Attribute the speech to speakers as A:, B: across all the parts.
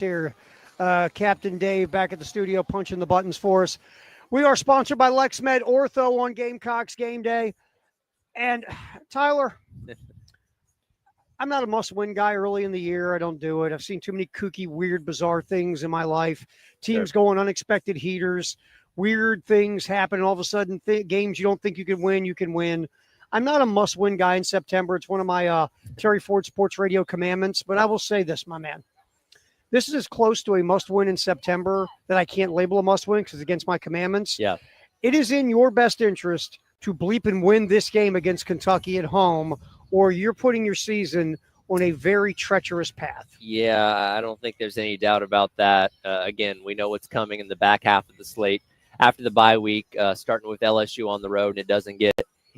A: here. Captain Dave back at the studio punching the buttons for us. We are sponsored by LexMed Ortho on Gamecocks game day. And Tyler, I'm not a must-win guy early in the year. I don't do it. I've seen too many kooky, weird, bizarre things in my life. Teams go on unexpected heaters. Weird things happen. And all of a sudden, games you don't think you can win, you can win. I'm not a must-win guy in September. It's one of my Terry Ford Sports Radio commandments. But I will say this, my man. This is as close to a must-win in September that I can't label a must-win because it's against my commandments.
B: Yeah.
A: It is in your best interest to bleep and win this game against Kentucky at home, or you're putting your season on a very treacherous path.
B: Yeah, I don't think there's any doubt about that. Again, we know what's coming in the back half of the slate after the bye week, starting with LSU on the road, and it doesn't get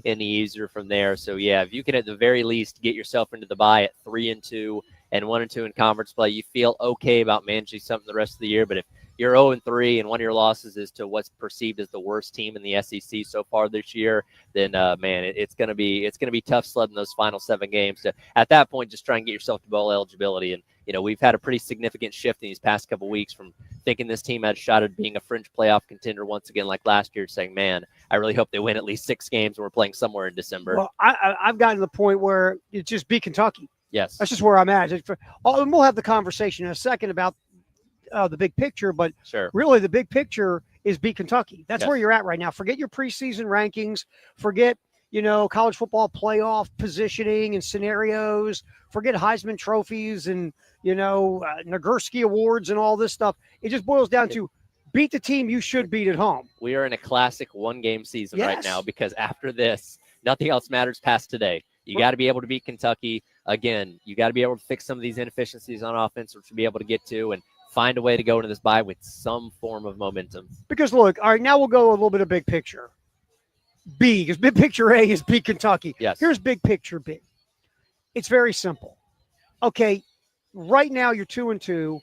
B: any easier from there. So, yeah, if you can at the very least get yourself into the bye at 3-2 and 1-2 in conference play, you feel okay about managing something the rest of the year. But if you're 0-3 and one of your losses is to what's perceived as the worst team in the SEC so far this year, then man, it's gonna be tough sledding those final 7 games. To, at that point, just try and get yourself to bowl eligibility. And we've had a pretty significant shift in these past couple of weeks from thinking this team had a shot at being a fringe playoff contender once again, like last year, saying, man, I really hope they win at least 6 games and we're playing somewhere in December.
A: Well, I've gotten to the point where it just beat Kentucky.
B: Yes.
A: That's just where I'm at. And we'll have the conversation in a second about the big picture, but
B: sure.
A: Really the big picture is beat Kentucky. That's
B: Yes.
A: where you're at right now. Forget your preseason rankings. Forget, college football playoff positioning and scenarios. Forget Heisman trophies and, Nagurski awards and all this stuff. It just boils down to beat the team you should beat at home.
B: We are in a classic 1-game season
A: Yes.
B: right now because after this, nothing else matters past today. You got to be able to beat Kentucky. Again, you got to be able to fix some of these inefficiencies on offense, which you'll be able to get to, and find a way to go into this bye with some form of momentum.
A: Because, look, all right, now we'll go a little bit of big picture. B, because big picture A is beat Kentucky.
B: Yes.
A: Here's big picture B. It's very simple. Okay, right now you're 2-2,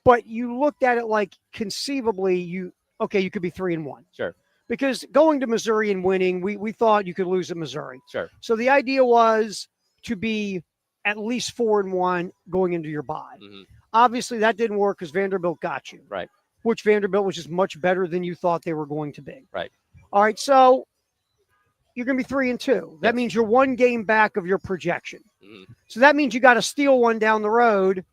A: but you looked at it like conceivably you could be 3-1.
B: Sure.
A: Because going to Missouri and winning, we thought you could lose at Missouri.
B: Sure.
A: So the idea was to be at least 4-1 going into your bye.
B: Mm-hmm.
A: Obviously, that didn't work because Vanderbilt got you.
B: Right.
A: Which Vanderbilt was just much better than you thought they were going to be.
B: Right.
A: All right, so you're going to be 3-2. That
B: Yes.
A: means you're 1 game back of your projection.
B: Mm-hmm.
A: So that means you got to steal one down the road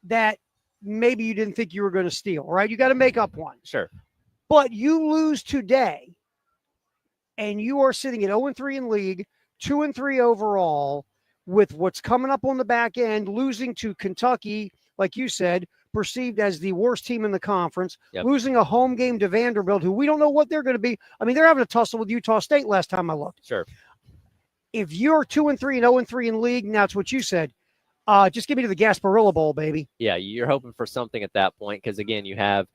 A: that maybe you didn't think you were going to steal, right? You got to make up one.
B: Sure.
A: But you lose today, and you are sitting at 0-3 in league, 2-3 overall, with what's coming up on the back end, losing to Kentucky, like you said, perceived as the worst team in the conference,
B: Yep.
A: losing a home game to Vanderbilt, who we don't know what they're going to be. I mean, they're having a tussle with Utah State last time I looked.
B: Sure.
A: If you're 2-3 and 0-3 in league, now it's what you said. Just give me to the Gasparilla Bowl, baby.
B: Yeah, you're hoping for something at that point because, again, you have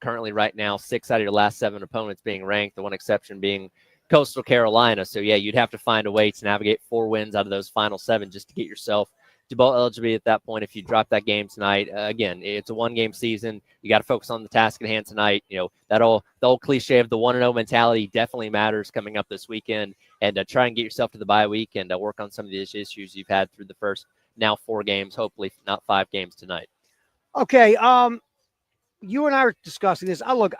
B: currently right now 6 out of your last 7 opponents being ranked, the one exception being Coastal Carolina. So, yeah, you'd have to find a way to navigate 4 wins out of those final 7 just to get yourself to bowl eligibility at that point. If you drop that game tonight, again, it's a 1-game season. You got to focus on the task at hand tonight. The old cliche of the 1-0 mentality definitely matters coming up this weekend, and try and get yourself to the bye week and work on some of these issues you've had through the first now 4 games, hopefully not 5 games tonight. Okay.
A: You and I are discussing this. I'm not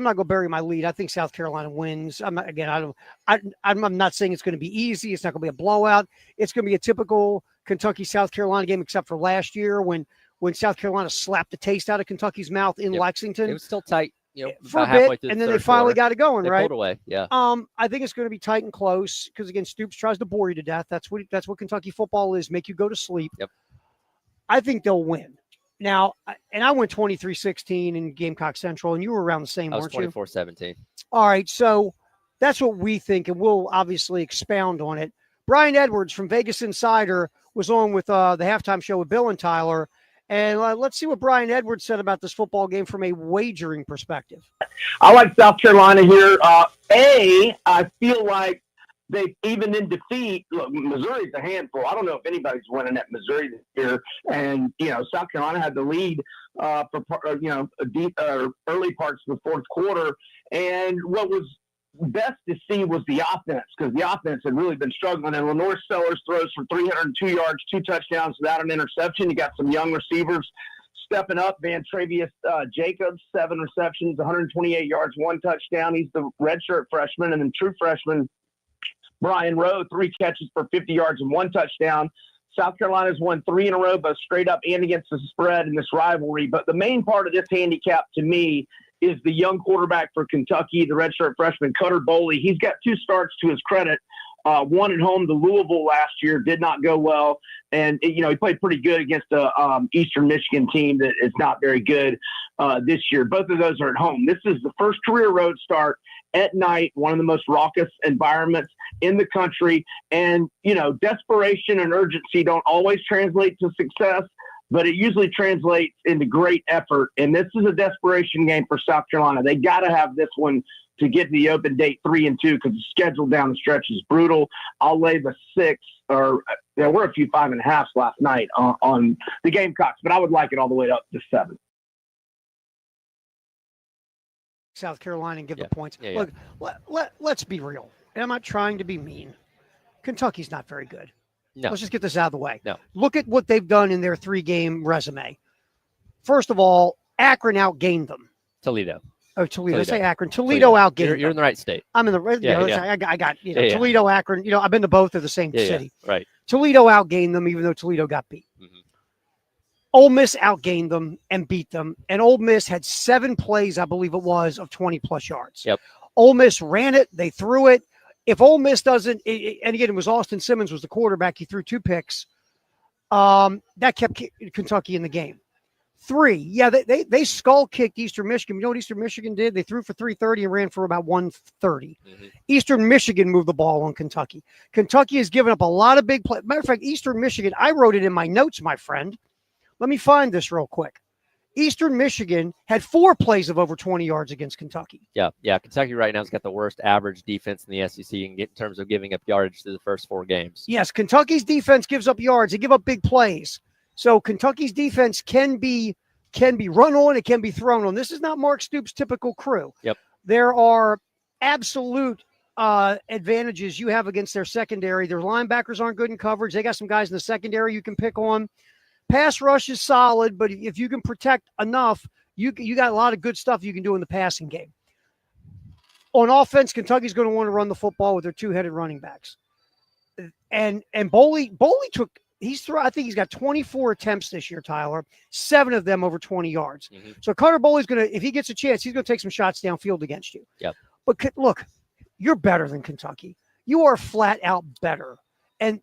A: going to bury my lead. I think South Carolina wins. I'm not saying it's going to be easy. It's not going to be a blowout. It's going to be a typical Kentucky-South Carolina game, except for last year when South Carolina slapped the taste out of Kentucky's mouth in Lexington.
B: It was still tight,
A: for
B: about
A: a
B: halfway
A: bit,
B: through
A: and
B: the
A: then they
B: third
A: finally
B: quarter.
A: got it going,
B: They
A: right?
B: pulled away, yeah.
A: I think it's going to be tight and close because, again, Stoops tries to bore you to death. That's what Kentucky football is, make you go to sleep.
B: Yep.
A: I think they'll win. Now, and I went 23-16 in Gamecock Central, and you were around the same,
B: I was
A: weren't you?
B: 24-17.
A: All right, so that's what we think, and we'll obviously expound on it. Brian Edwards from Vegas Insider was on with the halftime show with Bill and Tyler, and let's see what Brian Edwards said about this football game from a wagering perspective.
C: I like South Carolina here. I feel like they, even in defeat, look, Missouri's a handful. I don't know if anybody's winning at Missouri this year. And, South Carolina had the lead for, early parts of the fourth quarter. And what was best to see was the offense, because the offense had really been struggling. And Lenore Sellers throws for 302 yards, 2 touchdowns without an interception. You got some young receivers stepping up. Van Travius Jacobs, 7 receptions, 128 yards, 1 touchdown. He's the redshirt freshman. And then true freshman Brian Rowe, 3 catches for 50 yards and 1 touchdown. South Carolina's won 3 in a row, both straight up and against the spread in this rivalry. But the main part of this handicap to me is the young quarterback for Kentucky, the redshirt freshman, Cutter Boley. He's got 2 starts to his credit. One at home to Louisville last year did not go well. And, he played pretty good against a Eastern Michigan team that is not very good this year. Both of those are at home. This is the first career road start at night, one of the most raucous environments in the country. And, desperation and urgency don't always translate to success, but it usually translates into great effort. And this is a desperation game for South Carolina. They got to have this one to get to the open date 3-2, because the schedule down the stretch is brutal. I'll lay the 6, or there were a few 5.5s last night on the Gamecocks, but I would like it all the way up to 7.
A: South Carolina and give the points.
B: Yeah.
A: Look, let's be real. And I'm not trying to be mean. Kentucky's not very good.
B: No.
A: Let's just get this out of the way.
B: No.
A: Look at what they've done in their 3-game resume. First of all, Akron outgained them.
B: Toledo.
A: Oh, Toledo. I say Akron. Toledo outgained them.
B: You're in the right state.
A: I'm in the right. I got Toledo, Akron. I've been to both of the same city.
B: Yeah, right.
A: Toledo outgained them, even though Toledo got beat.
B: Mm-hmm.
A: Ole Miss outgained them and beat them. And Ole Miss had 7 plays, I believe it was, of 20-plus yards.
B: Yep.
A: Ole Miss ran it. They threw it. If Ole Miss doesn't, and again, it was Austin Simmons was the quarterback. He threw 2 picks. That kept Kentucky in the game. 3, yeah, they skull kicked Eastern Michigan. You know what Eastern Michigan did? They threw for 330 and ran for about 130. Mm-hmm. Eastern Michigan moved the ball on Kentucky. Kentucky has given up a lot of big plays. Matter of fact, Eastern Michigan, I wrote it in my notes, my friend. Let me find this real quick. Eastern Michigan had 4 plays of over 20 yards against Kentucky.
B: Yeah. Kentucky right now has got the worst average defense in the SEC in terms of giving up yardage through the first 4 games.
A: Yes, Kentucky's defense gives up yards. They give up big plays. So Kentucky's defense can be run on, it can be thrown on. This is not Mark Stoops' typical crew.
B: Yep.
A: There are absolute advantages you have against their secondary. Their linebackers aren't good in coverage. They got some guys in the secondary you can pick on. Pass rush is solid, but if you can protect enough, you got a lot of good stuff you can do in the passing game. On offense, Kentucky's going to want to run the football with their 2-headed running backs. And Boley took – I think he's got 24 attempts this year, Tyler, 7 of them over 20 yards. Mm-hmm. So Cutter Boley's going to, if he gets a chance, he's going to take some shots downfield against you.
B: Yep.
A: But look, you're better than Kentucky. You are flat out better. And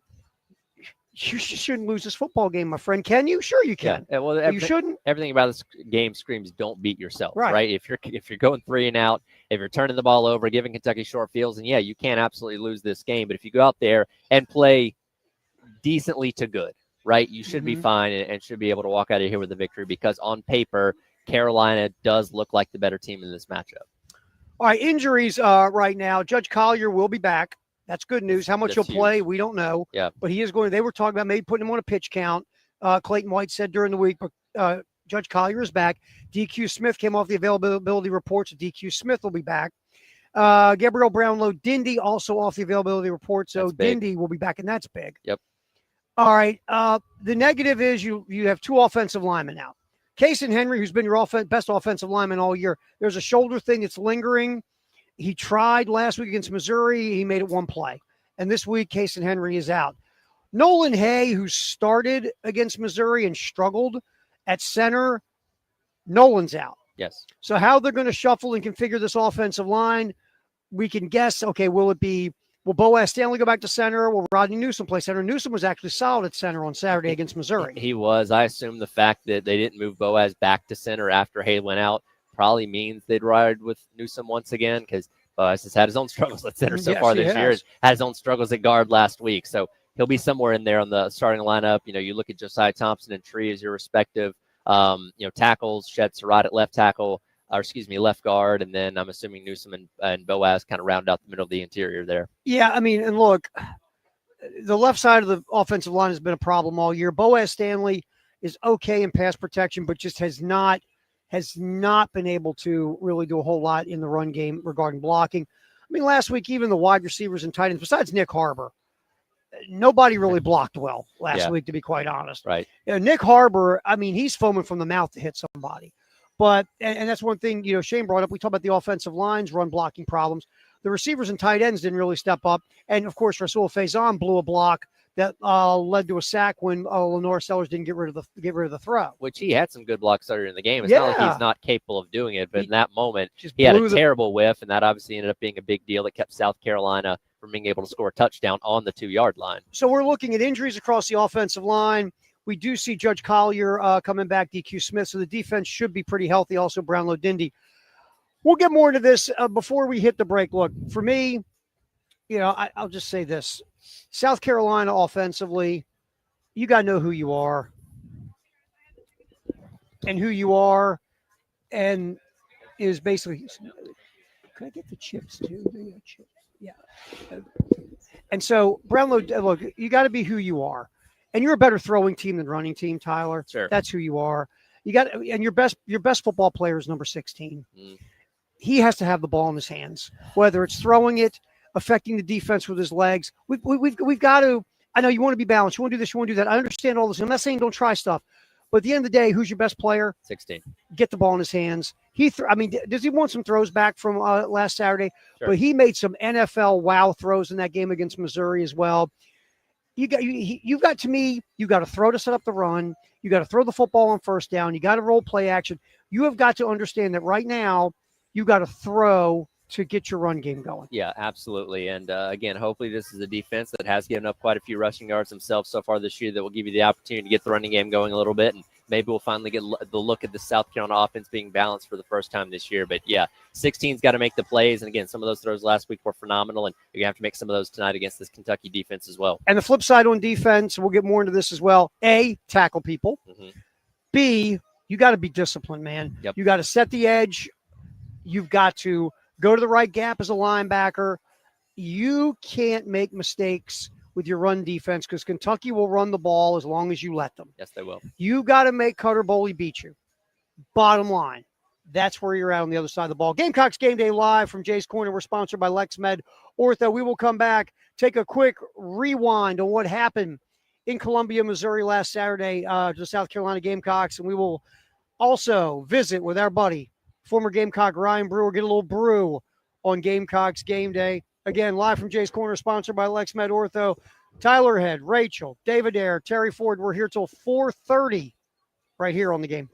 A: you shouldn't lose this football game, my friend. Can you? Sure you can.
B: Yeah. Well,
A: you shouldn't.
B: Everything about this game screams don't beat yourself,
A: right?
B: If you're going 3 and out, if you're turning the ball over, giving Kentucky short fields, and you can absolutely lose this game. But if you go out there and play decently to good, right, you should be fine and should be able to walk out of here with a victory, because on paper, Carolina does look like the better team in this matchup.
A: All right, injuries right now. Judge Collier will be back. That's good news. How much he'll play, we don't know.
B: Yeah.
A: But he is going. They were talking about maybe putting him on a pitch count. Clayton White said during the week, but Judge Collier is back. DQ Smith came off the availability reports. DQ Smith will be back. Gabriel Brownlow-Dindy also off the availability report, so Dindy will be back, and that's big.
B: Yep.
A: All right. The negative is you have 2 offensive linemen out. Casey Henry, who's been your best offensive lineman all year, there's a shoulder thing that's lingering. He tried last week against Missouri. He made it 1 play. And this week, Casey Henry is out. Nolan Hay, who started against Missouri and struggled at center, Nolan's out.
B: Yes.
A: So how they're going to shuffle and configure this offensive line, we can guess, okay, will Boaz Stanley go back to center? Will Rodney Newsom play center? Newsom was actually solid at center on Saturday against Missouri.
B: He was. I assume the fact that they didn't move Boaz back to center after Hay went out probably means they'd ride with Newsom once again, because Boaz has had his own struggles at center so far this year. Had his own struggles at guard last week. So he'll be somewhere in there on the starting lineup. You look at Josiah Thompson and Tree as your respective, tackles. Shed Surratt at left tackle. Left guard, and then I'm assuming Newsom and Boaz kind of round out the middle of the interior there.
A: Yeah, I mean, and look, the left side of the offensive line has been a problem all year. Boaz Stanley is okay in pass protection, but just has not been able to really do a whole lot in the run game regarding blocking. mean, last week, even the wide receivers and tight ends, besides Nick Harbor, nobody really blocked well last week, to be quite honest.
B: Right.
A: Nick Harbor, I mean, he's foaming from the mouth to hit somebody. But, and that's one thing, Shane brought up. We talk about the offensive lines, run blocking problems. The receivers and tight ends didn't really step up. And, of course, Rasul Faison blew a block that led to a sack when Lenore Sellers didn't get rid of the throw.
B: Which he had some good blocks earlier in the game. It's not like he's not capable of doing it, but in that moment, he had a terrible whiff, and that obviously ended up being a big deal that kept South Carolina from being able to score a touchdown on the 2-yard line.
A: So we're looking at injuries across the offensive line. We do see Judge Collier coming back, DQ Smith, so the defense should be pretty healthy. Also, Brownlow Dindy. We'll get more into this before we hit the break. Look, for me, I'll just say this. South Carolina offensively, you got to know who you are and is basically – can I get the chips too? Yeah. And so, Brownlow, look, you got to be who you are. And you're a better throwing team than running team, Tyler.
B: Sure.
A: That's who you are. And your best football player is number 16. He has to have the ball in his hands, whether it's throwing it, affecting the defense with his legs. We've got to. I know you want to be balanced. You want to do this. You want to do that. I understand all this. I'm not saying don't try stuff, but at the end of the day, who's your best player?
B: 16.
A: Get the ball in his hands. Does he want some throws back from last Saturday?
B: Sure.
A: But he made some NFL wow throws in that game against Missouri as well. You got to throw to set up the run. You got to throw the football on first down. You got to roll play action. You have got to understand that right now you got to throw to get your run game going.
B: Yeah, absolutely. And again, hopefully this is a defense that has given up quite a few rushing yards themselves so far this year that will give you the opportunity to get the running game going a little bit. And maybe we'll finally get the look at the South Carolina offense being balanced for the first time this year. But yeah, 16's got to make the plays. And again, some of those throws last week were phenomenal. And you're going to have to make some of those tonight against this Kentucky defense as well.
A: And the flip side on defense, we'll get more into this as well. A, tackle people. B, you got to be disciplined, man.
B: Yep.
A: You got to set the edge. You've got to go to the right gap as a linebacker. You can't make mistakes with your run defense because Kentucky will run the ball as long as you let them.
B: Yes, they will.
A: You got to make Cutter Boley beat you. Bottom line. That's where you're at on the other side of the ball. Gamecocks Game Day live from Jay's Corner. We're sponsored by LexMed Ortho. We will come back, take a quick rewind on what happened in Columbia, Missouri last Saturday to the South Carolina Gamecocks, and we will also visit with our buddy, former Gamecock Ryan Brewer, get a little brew on Gamecocks Game Day. Again, live from Jay's Corner, sponsored by LexMed Ortho. Tyler Head, Rachel, David Ayer, Terry Ford. We're here till 4:30 right here on the game.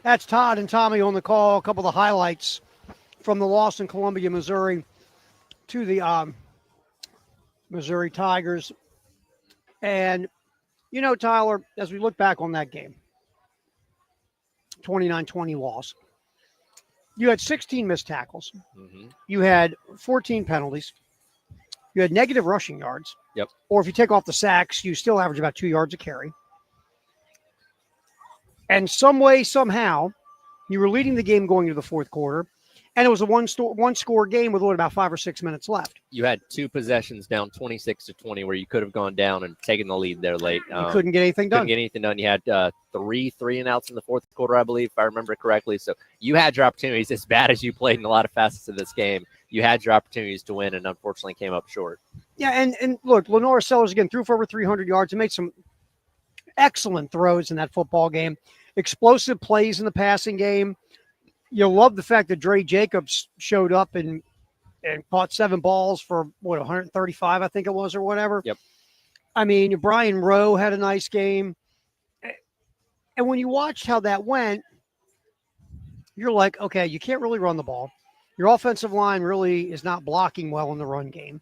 A: That's Todd and Tommy on the call. A couple of the highlights from the loss in Columbia, Missouri to the Missouri Tigers. And, you know, Tyler, as we look back on that game, 29-20 loss, you had 16 missed tackles.
B: Mm-hmm.
A: You had 14 penalties. You had negative rushing yards.
B: Yep.
A: Or if you take off the sacks, you still average about 2 yards a carry. And some way, somehow, you were leading the game going into the fourth quarter, and it was a one-score game with about 5 or 6 minutes left.
B: You had 2 possessions down 26-20 where you could have gone down and taken the lead there late.
A: You couldn't get anything done.
B: Couldn't get anything done. You had 3 and outs in the fourth quarter, I believe, if I remember correctly. So you had your opportunities. As bad as you played in a lot of facets of this game, you had your opportunities to win and unfortunately came up short.
A: Yeah, and look, Lenora Sellers, again, threw for over 300 yards and made some excellent throws in that football game. Explosive plays in the passing game. You'll love the fact that Dre Jacobs showed up and caught 7 balls for, 135, I think it was, or whatever.
B: Yep.
A: I mean, Brian Rowe had a nice game. And when you watched how that went, you're like, okay, you can't really run the ball. Your offensive line really is not blocking well in the run game.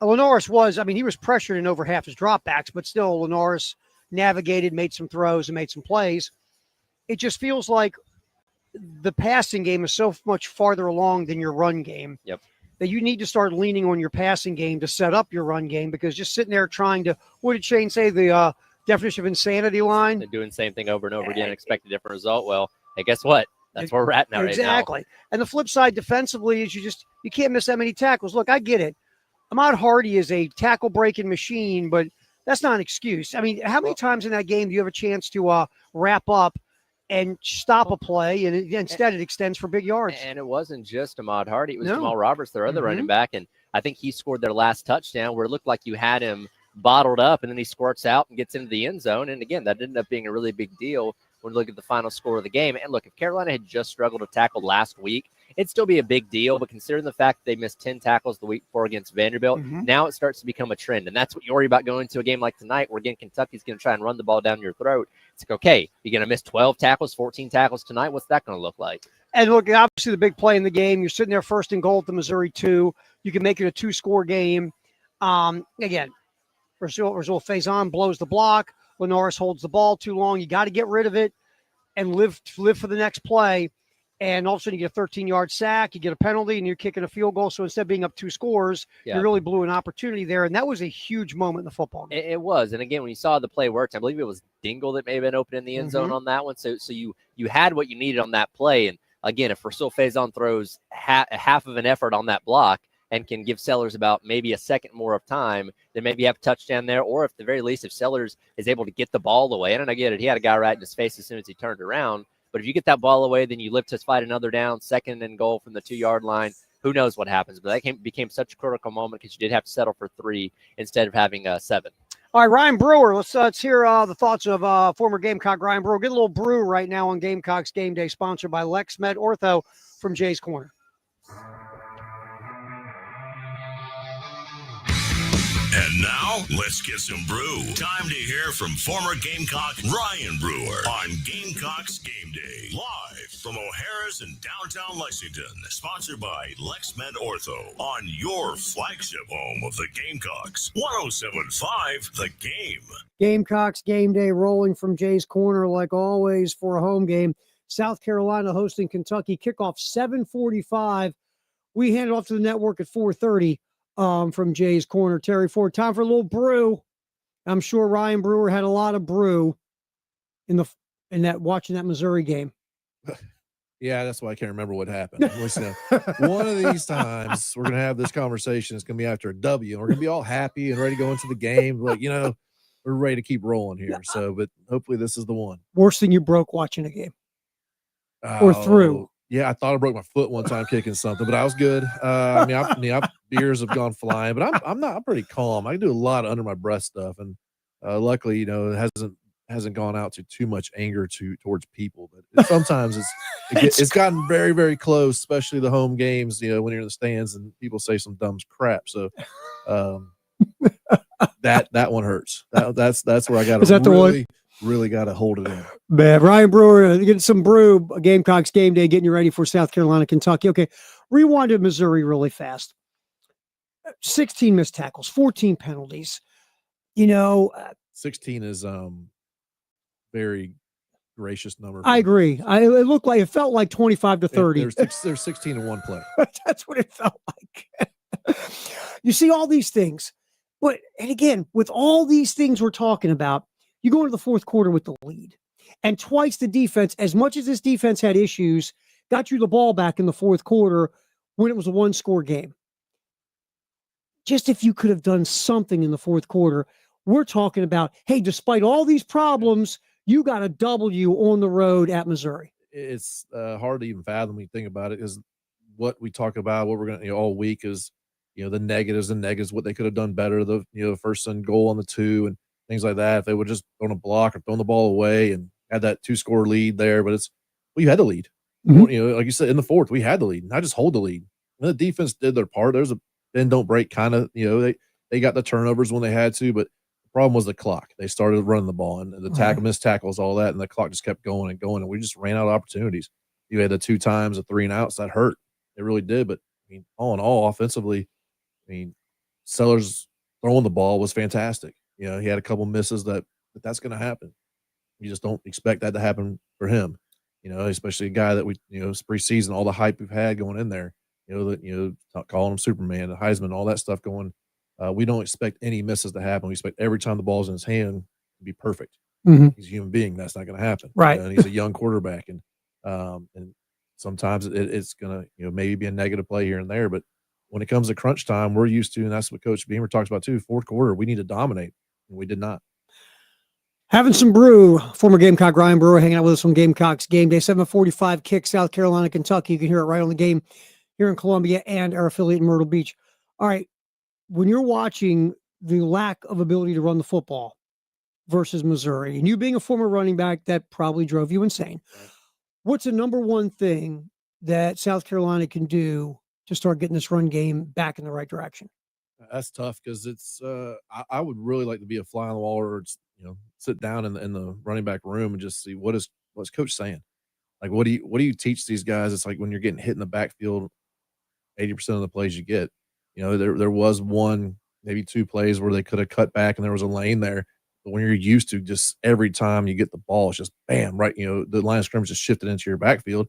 A: Lenoris was, he was pressured in over half his dropbacks, but still Lenoris navigated, made some throws, and made some plays. It just feels like the passing game is so much farther along than your run game.
B: Yep.
A: That you need to start leaning on your passing game to set up your run game, because just sitting there trying to, what did Shane say, the definition of insanity line?
B: They're doing the same thing over and over again and expect a different result. Well, hey, guess what? That's where we're at now.
A: Exactly.
B: Right now.
A: And the flip side defensively is you can't miss that many tackles. Look, I get it. Ahmad Hardy is a tackle breaking machine, but that's not an excuse. How many times in that game do you have a chance to wrap up and stop a play, and instead it extends for big yards?
B: And it wasn't just Ahmad Hardy. It was
A: No.
B: Jamal Roberts, their other
A: Mm-hmm.
B: running back, and I think he scored their last touchdown where it looked like you had him bottled up, and then he squirts out and gets into the end zone. And, again, that ended up being a really big deal when you look at the final score of the game. And, look, if Carolina had just struggled to tackle last week, it'd still be a big deal. But considering the fact that they missed 10 tackles the week before against Vanderbilt, now it starts to become a trend. And that's what you worry about going into a game like tonight where, again, Kentucky's going to try and run the ball down your throat. It's like, okay, you're going to miss 12 tackles, 14 tackles tonight. What's that going to look like?
A: And look, obviously the big play in the game, you're sitting there first and goal at the Missouri 2. You can make it a 2-score game. Again, Rasul Faison blows the block. Lenoris holds the ball too long. You got to get rid of it and live for the next play. And all of a sudden you get a 13-yard sack, you get a penalty, and you're kicking a field goal. So instead of being up 2 scores, you really blew an opportunity there. And that was a huge moment in the football game.
B: It was. And again, when you saw the play worked, I believe it was Dingle that may have been open in the end zone on that one. So you had what you needed on that play. And again, if Rasul Faison throws half of an effort on that block and can give Sellers about maybe a second more of time, then maybe you have a touchdown there. Or if, at the very least, if Sellers is able to get the ball away, and I get it, he had a guy right in his face as soon as he turned around. But if you get that ball away, then you live to fight another down, second and goal from the 2-yard line. Who knows what happens? But that became such a critical moment because you did have to settle for 3 instead of having 7.
A: All right, Ryan Brewer, let's hear the thoughts of former Gamecock Ryan Brewer. Get a little brew right now on Gamecocks Game Day, sponsored by LexMed Ortho from Jay's Corner.
D: And now, let's get some brew. Time to hear from former Gamecock Ryan Brewer on Gamecocks Game Day. Live from O'Hara's in downtown Lexington. Sponsored by LexMed Ortho on your flagship home of the Gamecocks. 107.5 The Game.
A: Gamecocks Game Day rolling from Jay's Corner like always for a home game. South Carolina hosting Kentucky. Kickoff 7:45. We hand it off to the network at 4:30. From Jay's Corner. Terry Ford, time for a little brew. I'm sure Ryan Brewer had a lot of brew in that watching that Missouri game.
E: Yeah, that's why I can't remember what happened. Listen, one of these times we're gonna have this conversation. It's gonna be after a W, and we're gonna be all happy and ready to go into the game. Like, we're ready to keep rolling here. So, but hopefully this is the one.
A: Worst thing you broke watching a game or through.
E: Yeah, I thought I broke my foot one time kicking something, but I was good. Beers have gone flying, but I'm pretty calm. I can do a lot of under my breath stuff, and luckily, it hasn't gone out to too much anger towards people. But sometimes it's gotten very, very close, especially the home games. When you're in the stands and people say some dumb crap. So that one hurts. That's where I got
A: Is that the one?
E: really got to hold it in.
A: Man, Ryan Brewer, getting some brew. Gamecocks game day, getting you ready for South Carolina, Kentucky. Okay, rewind to Missouri really fast. 16 missed tackles, 14 penalties.
E: 16 is very gracious number.
A: I agree. It felt like 25 to 30.
E: There's 16 in one play.
A: That's what it felt like. You see all these things, and again, with all these things we're talking about, you go into the fourth quarter with the lead, and twice the defense, as much as this defense had issues, got you the ball back in the fourth quarter when it was a one-score game. Just if you could have done something in the fourth quarter, we're talking about, hey, despite all these problems, you got a W on the road at Missouri.
E: It's hard to even fathom when you think about it, because what we talk about, what we're going to all week is, the negatives and negatives, what they could have done better, the first and goal on the 2 and things like that. If they would just thrown a block or thrown the ball away and had that 2-score lead there, but you had the lead.
A: Mm-hmm.
E: Like you said, in the fourth, we had the lead, not just hold the lead. And the defense did their part. There's a bend don't break kind of, they got the turnovers when they had to, but the problem was the clock. They started running the ball and the missed tackles, all that, and the clock just kept going and going, and we just ran out of opportunities. You had the 2 times, the 3 and outs, that hurt. It really did. But all in all, offensively, Sellers throwing the ball was fantastic. He had a couple misses but that's going to happen. You just don't expect that to happen for him. Especially a guy that it's preseason, all the hype we've had going in there. Calling him Superman, the Heisman, all that stuff going. We don't expect any misses to happen. We expect every time the ball's in his hand to be perfect.
A: Mm-hmm.
E: He's a human being. That's not going to happen.
A: Right.
E: And he's a young quarterback, and sometimes it's going to maybe be a negative play here and there, but when it comes to crunch time, we're used to, and that's what Coach Beamer talks about too, fourth quarter, we need to dominate, and we did not.
A: Having some brew, former Gamecock Ryan Brewer hanging out with us on Gamecocks Game Day, 7:45 kick, South Carolina, Kentucky. You can hear it right on the game here in Columbia and our affiliate in Myrtle Beach. All right, when you're watching the lack of ability to run the football versus Missouri, and you being a former running back, that probably drove you insane.
E: Right.
A: What's the number one thing that South Carolina can do to start getting this run game back in the right direction?
E: That's tough, because it's I would really like to be a fly on the wall, or sit down in the running back room and just see what's Coach saying. Like, what do you teach these guys? It's like when you're getting hit in the backfield, 80% of the plays you get. There was one, maybe 2 plays where they could have cut back and there was a lane there. But when you're used to just every time you get the ball, it's just bam, right? The line of scrimmage just shifted into your backfield.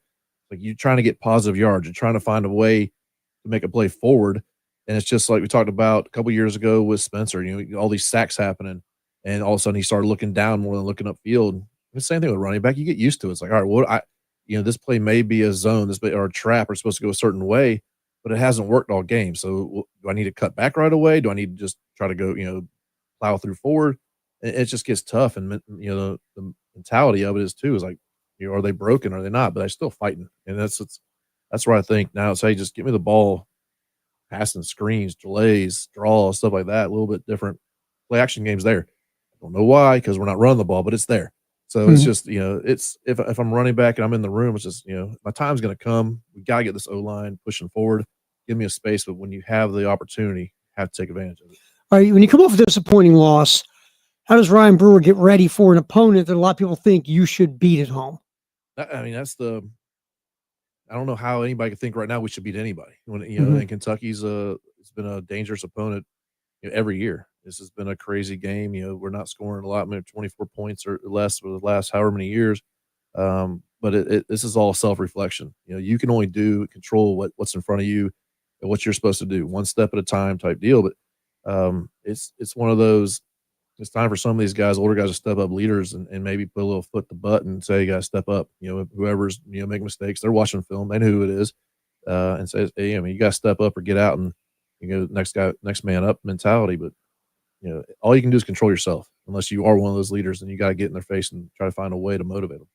E: Like, you're trying to get positive yards. You're trying to find a way to make a play forward. And it's just like we talked about a couple years ago with Spencer, all these sacks happening, and all of a sudden he started looking down more than looking upfield. The same thing with running back. You get used to it. It's like, all right, this play may be a zone, or a trap, or it's supposed to go a certain way, but it hasn't worked all game. So do I need to cut back right away? Do I need to just try to go, plow through forward? It just gets tough. And, the mentality of it is too, is like, are they broken? Are they not? But they're still fighting. And that's where I think now it's, hey, just give me the ball, passing screens, delays, draws, stuff like that. A little bit different play action games there. I don't know why, because we're not running the ball, but it's there. So it's just, it's if I'm running back and I'm in the room, it's just, my time's going to come. We got to get this O-line pushing forward. Give me a space. But when you have the opportunity, you have to take advantage of it.
A: All right, when you come off a disappointing loss, how does Ryan Brewer get ready for an opponent that a lot of people think you should beat at home?
E: I don't know how anybody could think right now we should beat anybody. When and Kentucky's it's been a dangerous opponent every year. This has been a crazy game. We're not scoring a lot, maybe 24 points or less for the last however many years. But this is all self-reflection. You can only control what's in front of you and what you're supposed to do, one step at a time type deal. But it's one of those. It's time for some of these guys, older guys, to step up, leaders, and maybe put a little foot to butt and say, you got to step up. Whoever's making mistakes, they're watching film, they know who it is, and says, hey, you got to step up or get out and next man up mentality. But all you can do is control yourself. Unless you are one of those leaders, then you got to get in their face and try to find a way to motivate them.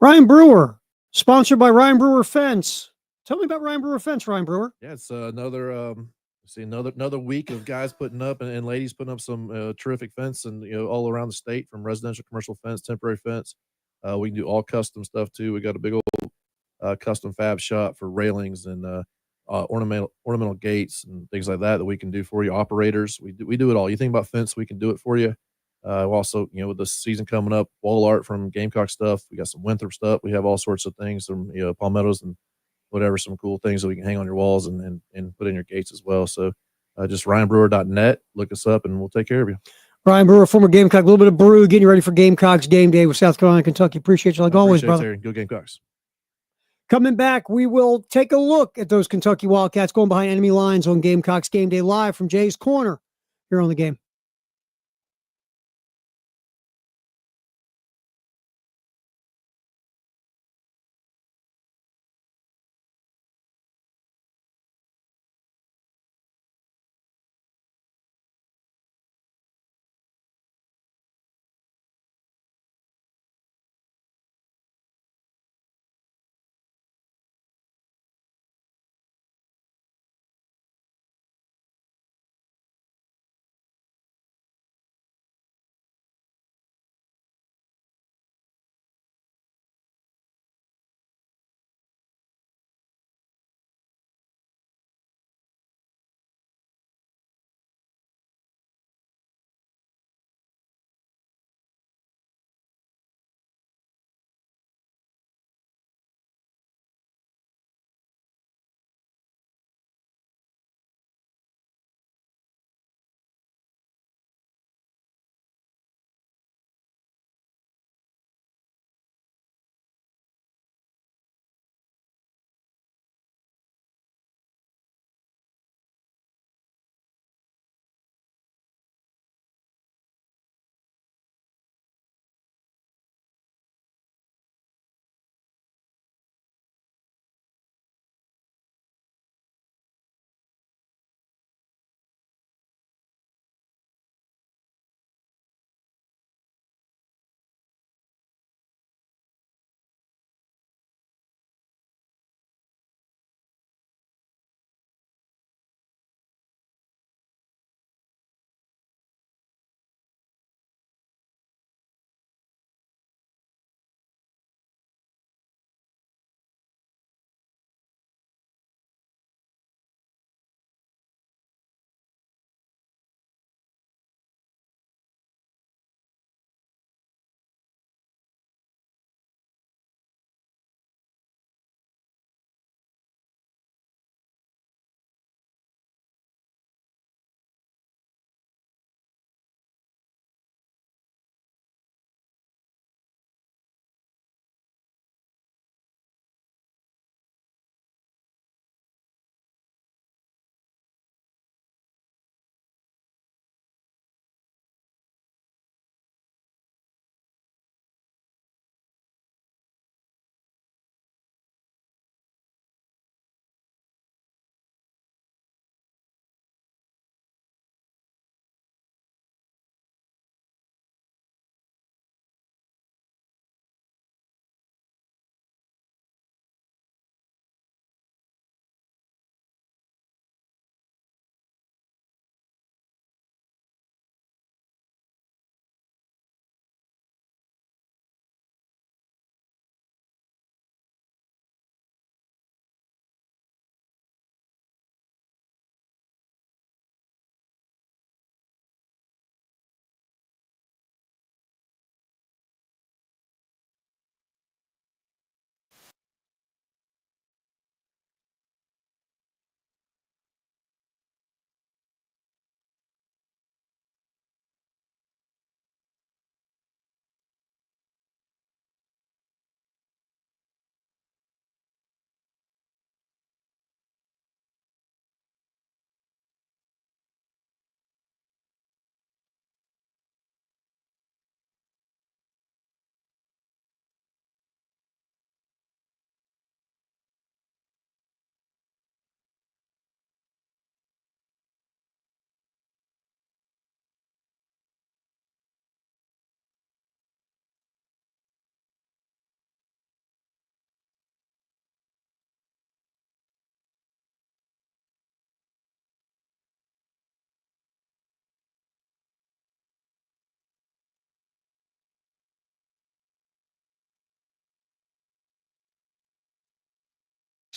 A: Ryan Brewer, sponsored by Ryan Brewer Fence. Tell me about Ryan Brewer Fence, Ryan Brewer.
E: Yeah, it's another week of guys putting up and ladies putting up some terrific fence, and all around the state, from residential, commercial fence, temporary fence. We can do all custom stuff too. We got a big old custom fab shop for railings and ornamental gates and things like that we can do for you. Operators, we do it all. You think about fence, we can do it for you. Also, with the season coming up, wall art from Gamecock stuff. We got some Winthrop stuff. We have all sorts of things from palmettos and whatever, some cool things that we can hang on your walls and put in your gates as well. So just ryanbrewer.net, look us up, and we'll take care of you.
A: Ryan Brewer, former Gamecock, a little bit of brew, getting you ready for Gamecocks game day with South Carolina, Kentucky. Appreciate you like always, brother.
E: Go Gamecocks.
A: Coming back, we will take a look at those Kentucky Wildcats going behind enemy lines on Gamecocks game day live from Jay's Corner here on the game.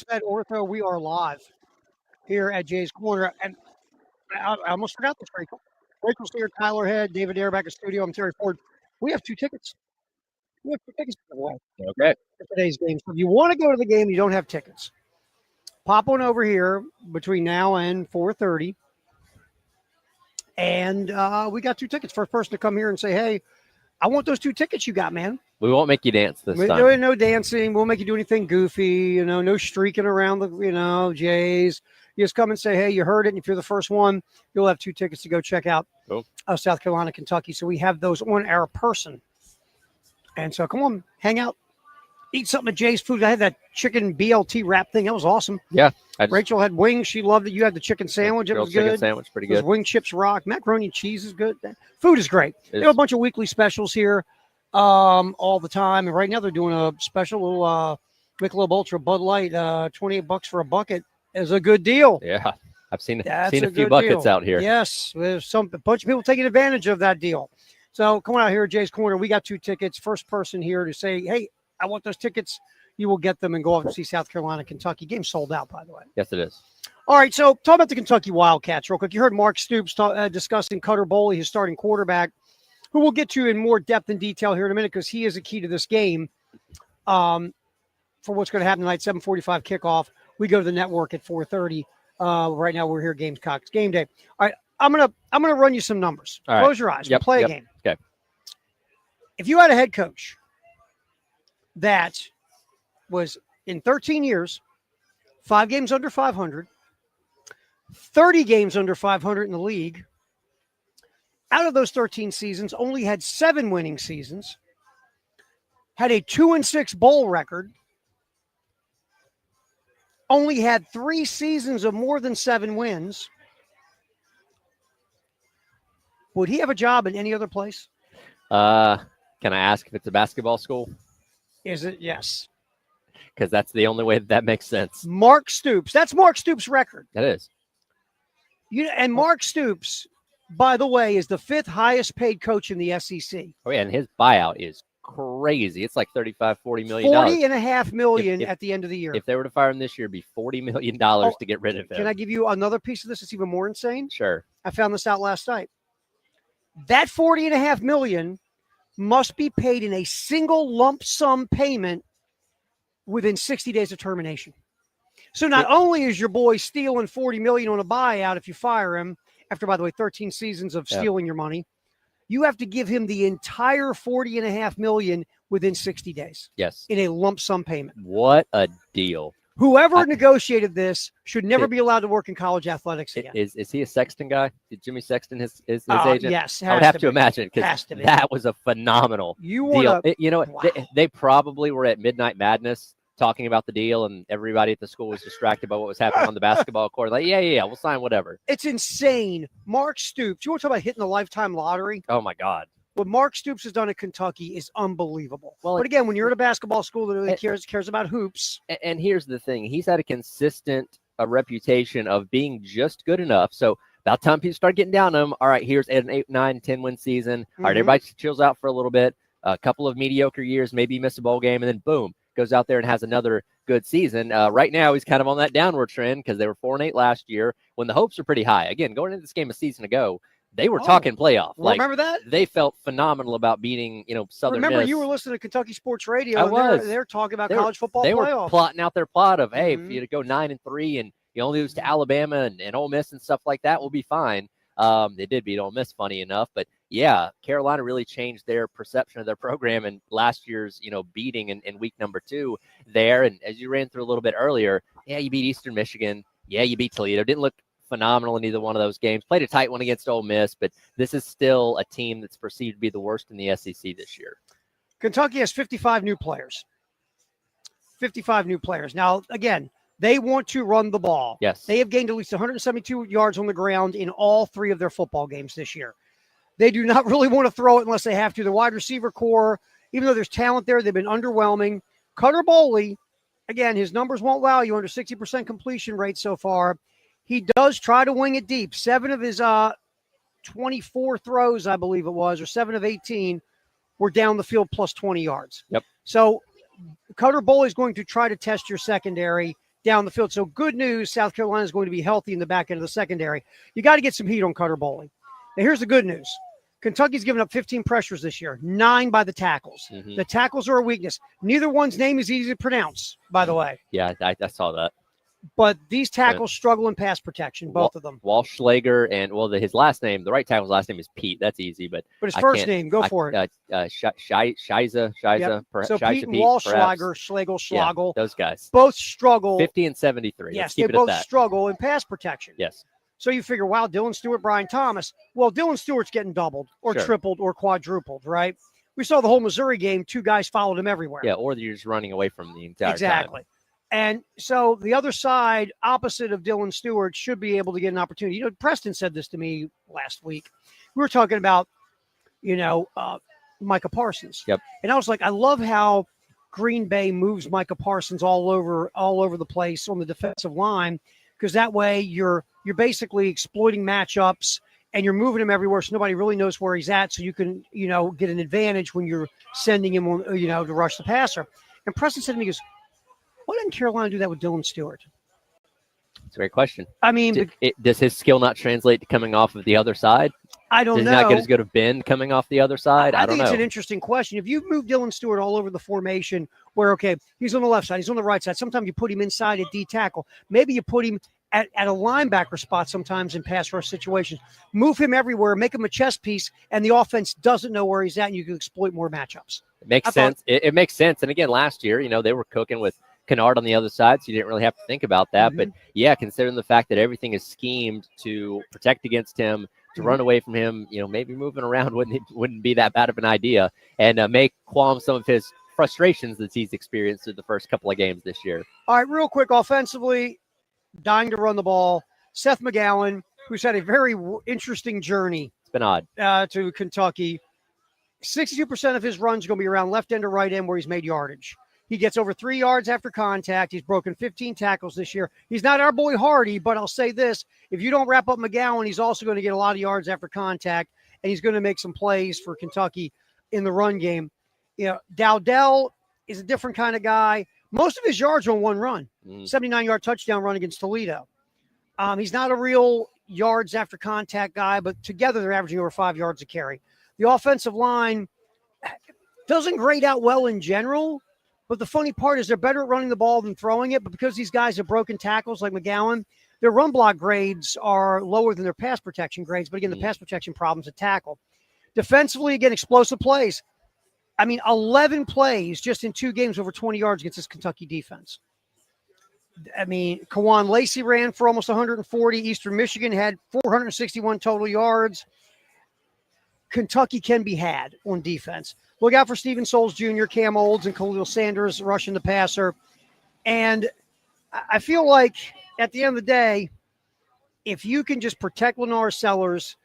A: Said Ortho, we are live here at Jay's Corner, and I almost forgot this, Rachel. Rachel's here, Tyler Head, David Ayer back in studio. I'm Terry Ford. We have 2 tickets. We have 2 tickets to give away
B: Okay.
A: for today's game. So if you want to go to the game, you don't have tickets. Pop on over here between now and 4:30. And we got 2 tickets. First person to come here and say, hey, I want those 2 tickets you got, man.
B: We won't make you dance this time.
A: No dancing. We'll make you do anything goofy, no streaking around the, Jays. You just come and say, hey, you heard it. And if you're the first one, you'll have 2 tickets to go check out South Carolina, Kentucky. So we have those on our person. And so come on, hang out. Eat something at Jay's Food. I had that chicken BLT wrap thing. That was awesome.
B: Yeah.
A: Rachel had wings. She loved it. You had the chicken sandwich. It was good.
B: Chicken sandwich, pretty good.
A: Those wing chips rock. Macaroni and cheese is good. Food is great. They have a bunch of weekly specials here all the time. And right now they're doing a special little Michelob Ultra Bud Light, $28 for a bucket is a good deal.
B: Yeah. I've seen a
A: good
B: few buckets
A: deal
B: out here.
A: Yes. There's a bunch of people taking advantage of that deal. So come on out here at Jay's Corner. We got 2 tickets. First person here to say, hey, I want those tickets. You will get them and go off and see South Carolina, Kentucky. Game sold out, by the way.
B: Yes, it is.
A: All right, so talk about the Kentucky Wildcats real quick. You heard Mark Stoops discussing Cutter Boley, his starting quarterback, who we'll get to in more depth and detail here in a minute because he is a key to this game for what's going to happen tonight, 7:45 kickoff. We go to the network at 4:30. Right now we're here, Gamecocks Game Day. All right, I'm gonna run you some numbers.
B: All right.
A: Close your eyes. We'll play a game.
B: Okay.
A: If you had a head coach that was in 13 years, 5 games under 500, 30 games under 500 in the league. Out of those 13 seasons, only had 7 winning seasons, had a 2-6 bowl record, only had 3 seasons of more than 7 wins. Would he have a job in any other place?
B: Can I ask if it's a basketball school?
A: Is it? Yes.
B: Because that's the only way that makes sense.
A: Mark Stoops. That's Mark Stoops' record.
B: That is.
A: And Mark Stoops, by the way, is the 5th highest paid coach in the SEC.
B: Oh, yeah, and his buyout is crazy. It's like $35-40 million.
A: $40.5 million at the end of the year.
B: If they were to fire him this year, it'd be $40 million to get rid of him.
A: Can I give you another piece of this that's even more insane?
B: Sure.
A: I found this out last night. That $40.5 million must be paid in a single lump sum payment within 60 days of termination. So not only is your boy stealing $40 million on a buyout if you fire him, after, by the way, 13 seasons of stealing your money, you have to give him the entire $40.5 million within 60 days.
B: Yes.
A: In a lump sum payment.
B: What a deal.
A: Whoever negotiated this should never be allowed to work in college athletics again.
B: Is he a Sexton guy? Did Jimmy Sexton his agent?
A: Yes.
B: I would have to imagine because that was a phenomenal deal. You know, wow. They probably were at Midnight Madness talking about the deal, and everybody at the school was distracted by what was happening on the basketball court. Like, yeah, we'll sign whatever.
A: It's insane. Mark Stoops, you want to talk about hitting the lifetime lottery?
B: Oh, my God.
A: What Mark Stoops has done at Kentucky is unbelievable. Well, but again, when you're at a basketball school that really cares about hoops.
B: And here's the thing. He's had a consistent reputation of being just good enough. So about time people start getting down on him, all right, here's an 8, 9, 10-win season. All right, everybody chills out for a little bit. A couple of mediocre years, maybe miss a bowl game, and then boom, goes out there and has another good season. Right now, he's kind of on that downward trend because they were 4-8 last year when the hopes are pretty high. Again, going into this game a season ago, they were talking playoff.
A: Remember that?
B: They felt phenomenal about beating, Southern Miss.
A: Remember, you were listening to Kentucky Sports Radio. They're talking about college football
B: playoff. They
A: were
B: plotting out their plot of, hey, if you go 9-3 and you only lose to Alabama and Ole Miss and stuff like that, we'll be fine. They did beat Ole Miss, funny enough, but yeah, Carolina really changed their perception of their program in last year's, beating in week number 2 there. And as you ran through a little bit earlier, yeah, you beat Eastern Michigan. Yeah, you beat Toledo. Didn't look phenomenal in either one of those games. Played a tight one against Ole Miss, but this is still a team that's perceived to be the worst in the SEC this year.
A: Kentucky has 55 new players. 55 new players. Now, again, they want to run the ball.
B: Yes.
A: They have gained at least 172 yards on the ground in all 3 of their football games this year. They do not really want to throw it unless they have to. The wide receiver core, even though there's talent there, they've been underwhelming. Cutter Boley, again, his numbers won't wow you, under 60% completion rate so far. He does try to wing it deep. 7 of his 24 throws, I believe it was, or 7 of 18 were down the field plus 20 yards.
B: Yep.
A: So Cutter Boley is going to try to test your secondary down the field. So good news, South Carolina is going to be healthy in the back end of the secondary. You got to get some heat on Cutter Boley. Now, here's the good news. Kentucky's given up 15 pressures this year, 9 by the tackles.
B: Mhm.
A: The tackles are a weakness. Neither one's name is easy to pronounce, by the way.
B: Yeah, I saw that.
A: But these tackles struggle in pass protection, both of them.
B: Walschlager and, his last name, the right tackle's last name is Pete. That's easy, but
A: his first name, go for it.
B: Shiza,
A: Yep. So Pete and Walschlager, Schlegel, Schlagel,
B: those guys.
A: both struggle.
B: 50 and 73.
A: Yes,
B: Let's keep
A: they
B: it at
A: both
B: that.
A: struggle in pass protection.
B: Yes.
A: So you figure, wow, Dylan Stewart, Brian Thomas. Well, Dylan Stewart's getting doubled or
B: Sure.
A: tripled or quadrupled, right? We saw the whole Missouri game. 2 guys followed him everywhere.
B: Yeah, or you're just running away from the entire
A: Exactly.
B: time.
A: And so the other side, opposite of Dylan Stewart, should be able to get an opportunity. You know, Preston said this to me last week. We were talking about, Micah Parsons.
B: Yep.
A: And I was like, I love how Green Bay moves Micah Parsons all over the place on the defensive line, because that way you're basically exploiting matchups and you're moving him everywhere so nobody really knows where he's at, so you can, get an advantage when you're sending him, to rush the passer. And Preston said to me, he goes, why didn't Carolina do that with Dylan Stewart?
B: It's a great question.
A: I mean,
B: Does his skill not translate to coming off of the other side?
A: I don't
B: Does
A: know.
B: he not get as good of bend coming off the other side? I don't
A: think
B: know.
A: It's an interesting question. If you move Dylan Stewart all over the formation where, okay, he's on the left side, he's on the right side, sometimes you put him inside at D tackle. Maybe you put him at a linebacker spot sometimes in pass rush situations. Move him everywhere, make him a chess piece, and the offense doesn't know where he's at, and you can exploit more matchups.
B: It makes sense. It makes sense. And again, last year, they were cooking with Kennard on the other side, so you didn't really have to think about that. But yeah, considering the fact that everything is schemed to protect against him, to run away from him, maybe moving around wouldn't be that bad of an idea, and may calm some of his frustrations that he's experienced through the first couple of games this year.
A: All right, real quick, offensively, dying to run the ball. Seth McGowan, who's had a very interesting journey.
B: It's been odd.
A: To Kentucky. 62% of his runs are going to be around left end or right end where he's made yardage. He gets over 3 yards after contact. He's broken 15 tackles this year. He's not our boy Hardy, but I'll say this. If you don't wrap up McGowan, he's also going to get a lot of yards after contact, and he's going to make some plays for Kentucky in the run game. Dowdell is a different kind of guy. Most of his yards are on one run, 79-yard touchdown run against Toledo. He's not a real yards after contact guy, but together they're averaging over 5 yards a carry. The offensive line doesn't grade out well in general, but the funny part is they're better at running the ball than throwing it. But because these guys have broken tackles like McGowan, their run block grades are lower than their pass protection grades. But again, the pass protection problem's at tackle. Defensively, again, explosive plays. 11 plays just in 2 games over 20 yards against this Kentucky defense. Kawan Lacey ran for almost 140. Eastern Michigan had 461 total yards. Kentucky can be had on defense. Look out for Steven Souls Jr., Cam Olds, and Khalil Sanders rushing the passer. And I feel like at the end of the day, if you can just protect Lennar Sellers,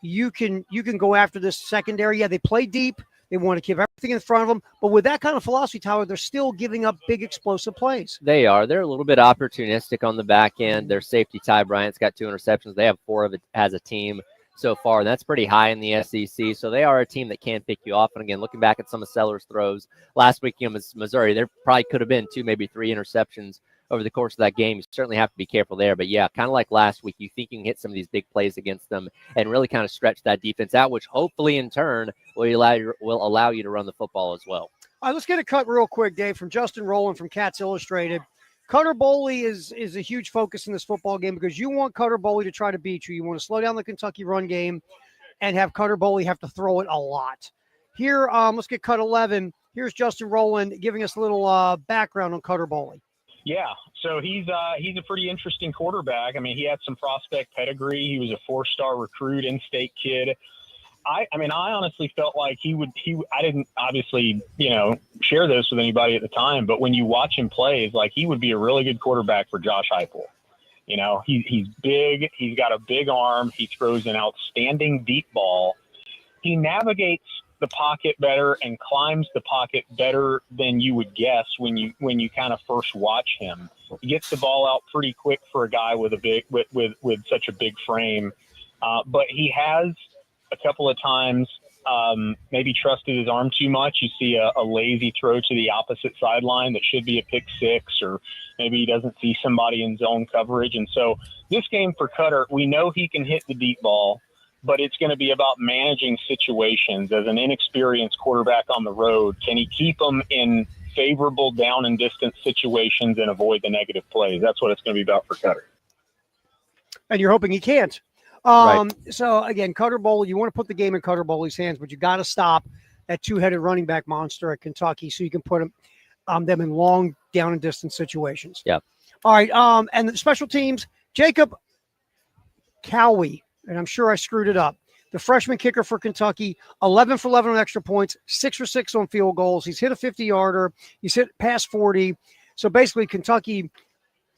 A: you can go after this secondary. Yeah, they play deep. They want to keep everything in front of them. But with that kind of philosophy, Tyler, they're still giving up big explosive plays.
B: They are. They're a little bit opportunistic on the back end. Their safety, Ty Bryant's got 2 interceptions. They have 4 of it as a team so far, and that's pretty high in the SEC. So they are a team that can pick you off. And again, looking back at some of Sellers' throws last week against Missouri, there probably could have been 2, maybe 3 interceptions over the course of that game. You certainly have to be careful there. But yeah, kind of like last week, you think you can hit some of these big plays against them and really kind of stretch that defense out, which hopefully in turn will allow you to run the football as well.
A: All right, let's get a cut real quick, Dave, from Justin Rowland from Cats Illustrated. Cutter Boley is a huge focus in this football game because you want Cutter Boley to try to beat you. You want to slow down the Kentucky run game and have Cutter Boley have to throw it a lot. Here, let's get cut 11. Here's Justin Rowland giving us a little background on Cutter Boley.
F: Yeah, so he's a pretty interesting quarterback. He had some prospect pedigree. He was a 4-star recruit, in-state kid. I honestly felt like I didn't obviously, share this with anybody at the time, but when you watch him play, it's like he would be a really good quarterback for Josh Heupel. He's big. He's got a big arm. He throws an outstanding deep ball. He navigates the pocket better and climbs the pocket better than you would guess when you kind of first watch him. He gets the ball out pretty quick for a guy with such a big frame. But he has a couple of times maybe trusted his arm too much. You see a lazy throw to the opposite sideline that should be a pick 6, or maybe he doesn't see somebody in zone coverage. And so this game for Cutter, we know he can hit the deep ball, but it's going to be about managing situations. As an inexperienced quarterback on the road, can he keep them in favorable down and distance situations and avoid the negative plays? That's what it's going to be about for Cutter.
A: And you're hoping he can't.
B: Right.
A: So, again, Cutter Bowl, you want to put the game in Cutter Bowley's hands, but you got to stop that two-headed running back monster at Kentucky so you can put them in long down and distance situations.
B: Yeah.
A: All right. And the special teams, Jacob Cowie, and I'm sure I screwed it up. The freshman kicker for Kentucky, 11 for 11 on extra points, 6 for 6 on field goals. He's hit a 50-yarder. He's hit past 40. So basically, Kentucky,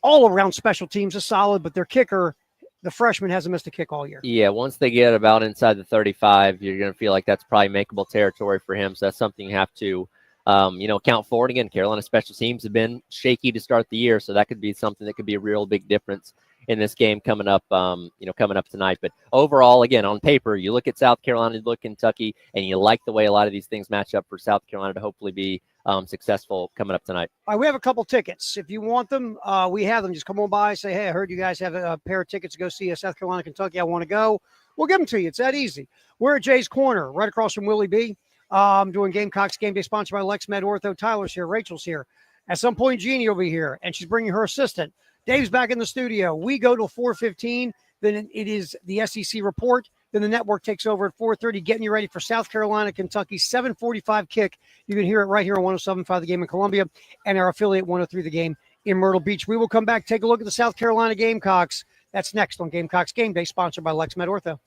A: all around special teams is solid, but their kicker, the freshman, hasn't missed a kick all year.
B: Yeah, once they get about inside the 35, you're going to feel like that's probably makeable territory for him. So that's something you have to, count forward. Again, Carolina special teams have been shaky to start the year, so that could be something that could be a real big difference in this game coming up, coming up tonight. But overall, again, on paper, you look at South Carolina, you look at Kentucky, and you like the way a lot of these things match up for South Carolina to hopefully be successful coming up tonight.
A: All right, we have a couple tickets. If you want them, we have them. Just come on by, say, hey, I heard you guys have a pair of tickets to go see South Carolina, Kentucky. I want to go. We'll give them to you. It's that easy. We're at Jay's Corner, right across from Willie B. Doing Gamecocks Game Day, sponsored by LexMed Ortho. Tyler's here. Rachel's here. At some point, Jeannie will be here, and she's bringing her assistant. Dave's back in the studio. We go till 4:15. Then it is the SEC report. Then the network takes over at 4:30, getting you ready for South Carolina, Kentucky, 7:45 kick. You can hear it right here on 107.5 The Game in Columbia and our affiliate 103 The Game in Myrtle Beach. We will come back, take a look at the South Carolina Gamecocks. That's next on Gamecocks Game Day, sponsored by LexMed Ortho.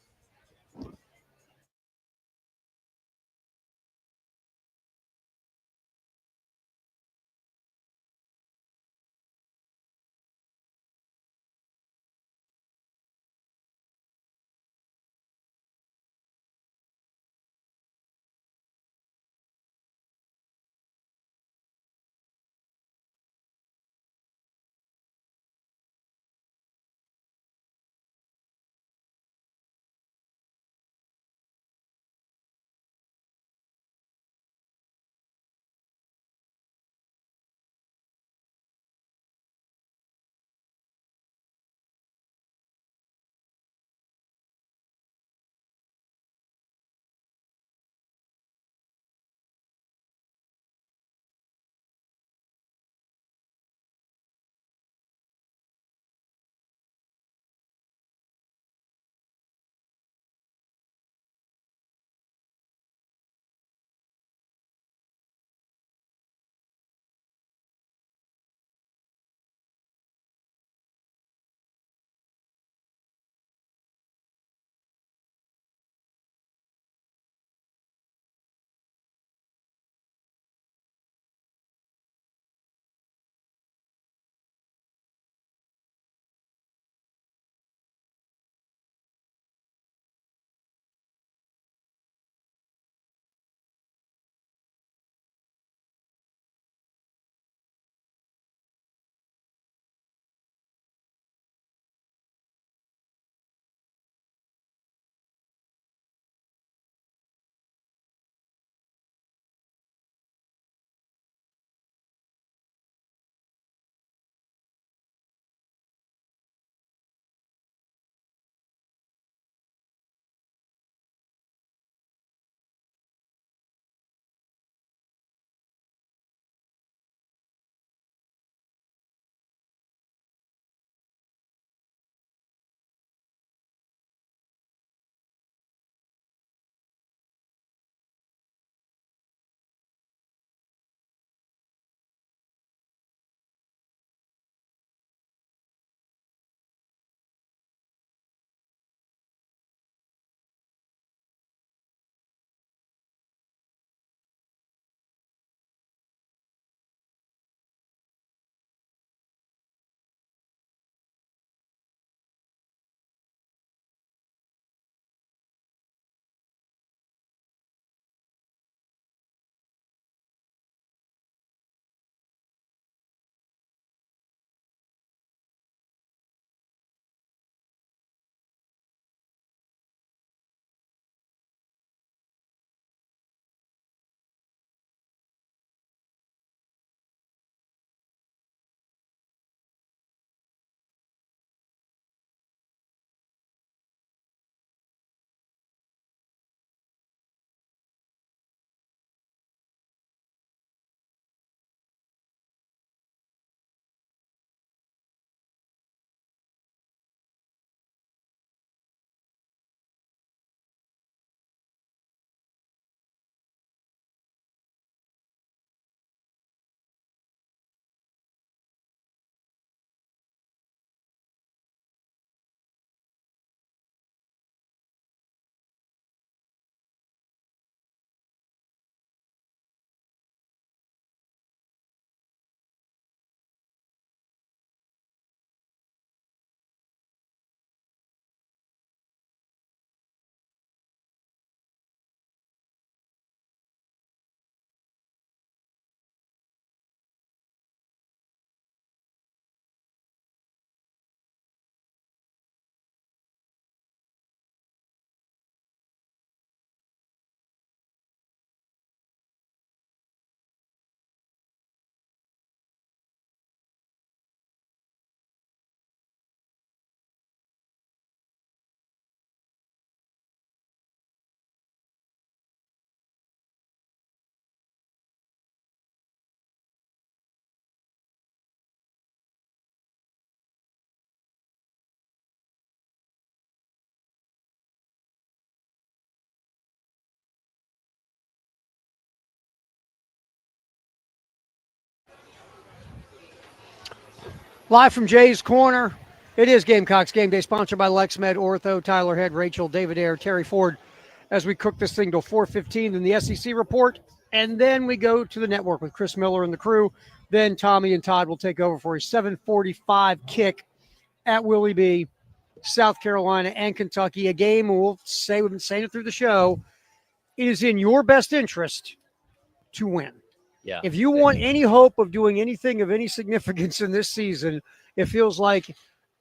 A: Live from Jay's Corner, it is Gamecocks Game Day, sponsored by LexMed, Ortho, Tyler Head, Rachel, David Ayer, Terry Ford, as we cook this thing till 4:15 in the SEC report. And then we go to the network with Chris Miller and the crew. Then Tommy and Todd will take over for a 7:45 kick at Willie B, South Carolina and Kentucky. A game, we've been saying it through the show, it is in your best interest to win.
B: Yeah.
A: If you want any hope of doing anything of any significance in this season, it feels like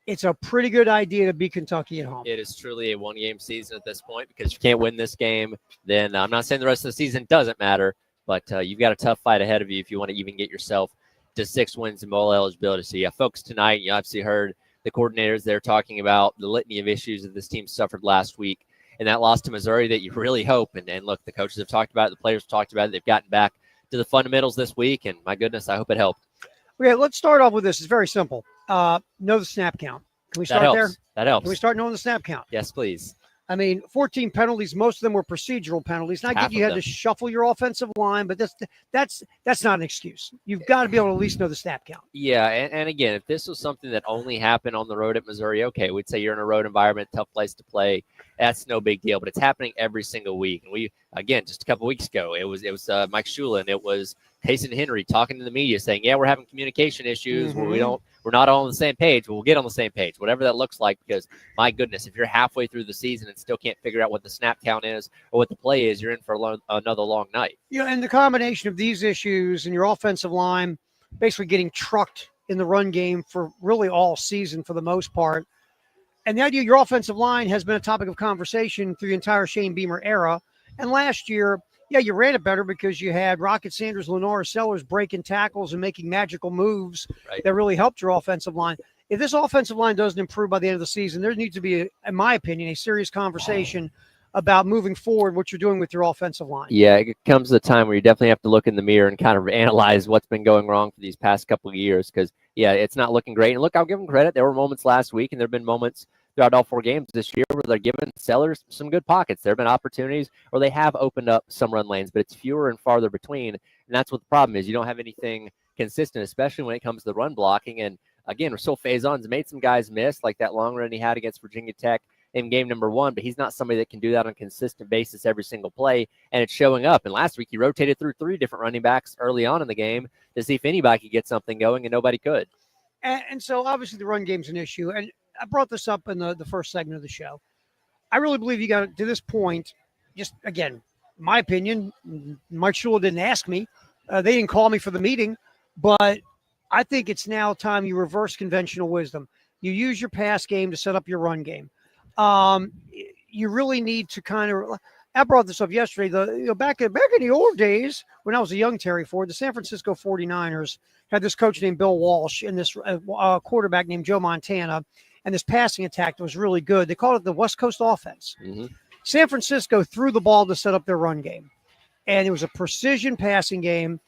A: it's a pretty good idea to beat Kentucky at home.
B: It is truly a one-game season at this point, because if you can't win this game, then I'm not saying the rest of the season doesn't matter, but you've got a tough fight ahead of you if you want to even get yourself to 6 wins in bowl eligibility. So, yeah, folks, tonight you obviously heard the coordinators there talking about the litany of issues that this team suffered last week, and that loss to Missouri that you really hope. And look, the coaches have talked about it, the players have talked about it. They've gotten back to the fundamentals this week, and my goodness, I hope it helped.
A: Okay, let's start off with this. It's very simple. Know the snap count. Can we start there?
B: That helps.
A: Can we start knowing the snap count?
B: Yes, please.
A: I mean, 14 penalties. Most of them were procedural penalties. And I get you had to shuffle your offensive line, but that's not an excuse. You've got to be able to at least know the snap count.
B: Yeah, and again, if this was something that only happened on the road at Missouri, okay, we'd say you're in a road environment, tough place to play. That's no big deal, but it's happening every single week. And we, again, just a couple weeks ago, it was Mike Shulin, it was Taysom Henry talking to the media saying, yeah, we're having communication issues.
A: Mm-hmm.
B: We're not all on the same page. But we'll get on the same page, whatever that looks like, because my goodness, if you're halfway through the season and still can't figure out what the snap count is or what the play is, you're in for another long night.
A: Yeah, and the combination of these issues and your offensive line basically getting trucked in the run game for really all season for the most part. And the idea your offensive line has been a topic of conversation through the entire Shane Beamer era. And last year, yeah, you ran it better because you had Rocket Sanders, Lenora Sellers breaking tackles and making magical moves that really helped your offensive line. If this offensive line doesn't improve by the end of the season, there needs to be, in my opinion, a serious conversation about moving forward what you're doing with your offensive line.
B: Yeah, it comes to a time where you definitely have to look in the mirror and kind of analyze what's been going wrong for these past couple of years, because, yeah, it's not looking great. And look, I'll give them credit. There were moments last week, and there have been moments throughout all 4 games this year where they're giving Sellers some good pockets. There have been opportunities where they have opened up some run lanes, but it's fewer and farther between. And that's what the problem is. You don't have anything consistent, especially when it comes to the run blocking. And again, Rasul Faison's made some guys miss, like that long run he had against Virginia Tech in game number 1, but he's not somebody that can do that on a consistent basis every single play, and it's showing up. And last week he rotated through 3 different running backs early on in the game to see if anybody could get something going, and nobody could.
A: And so obviously the run game's an issue, and I brought this up in the first segment of the show. I really believe you got to this point, just again, my opinion, Mike Shula didn't ask me. They didn't call me for the meeting, but I think it's now time you reverse conventional wisdom. You use your pass game to set up your run game. You really need to kind of, I brought this up yesterday, back in the old days when I was a young Terry Ford, the San Francisco 49ers had this coach named Bill Walsh and this quarterback named Joe Montana, and this passing attack that was really good. They called it the West Coast offense. Mm-hmm. San Francisco threw the ball to set up their run game, and it was a precision passing game,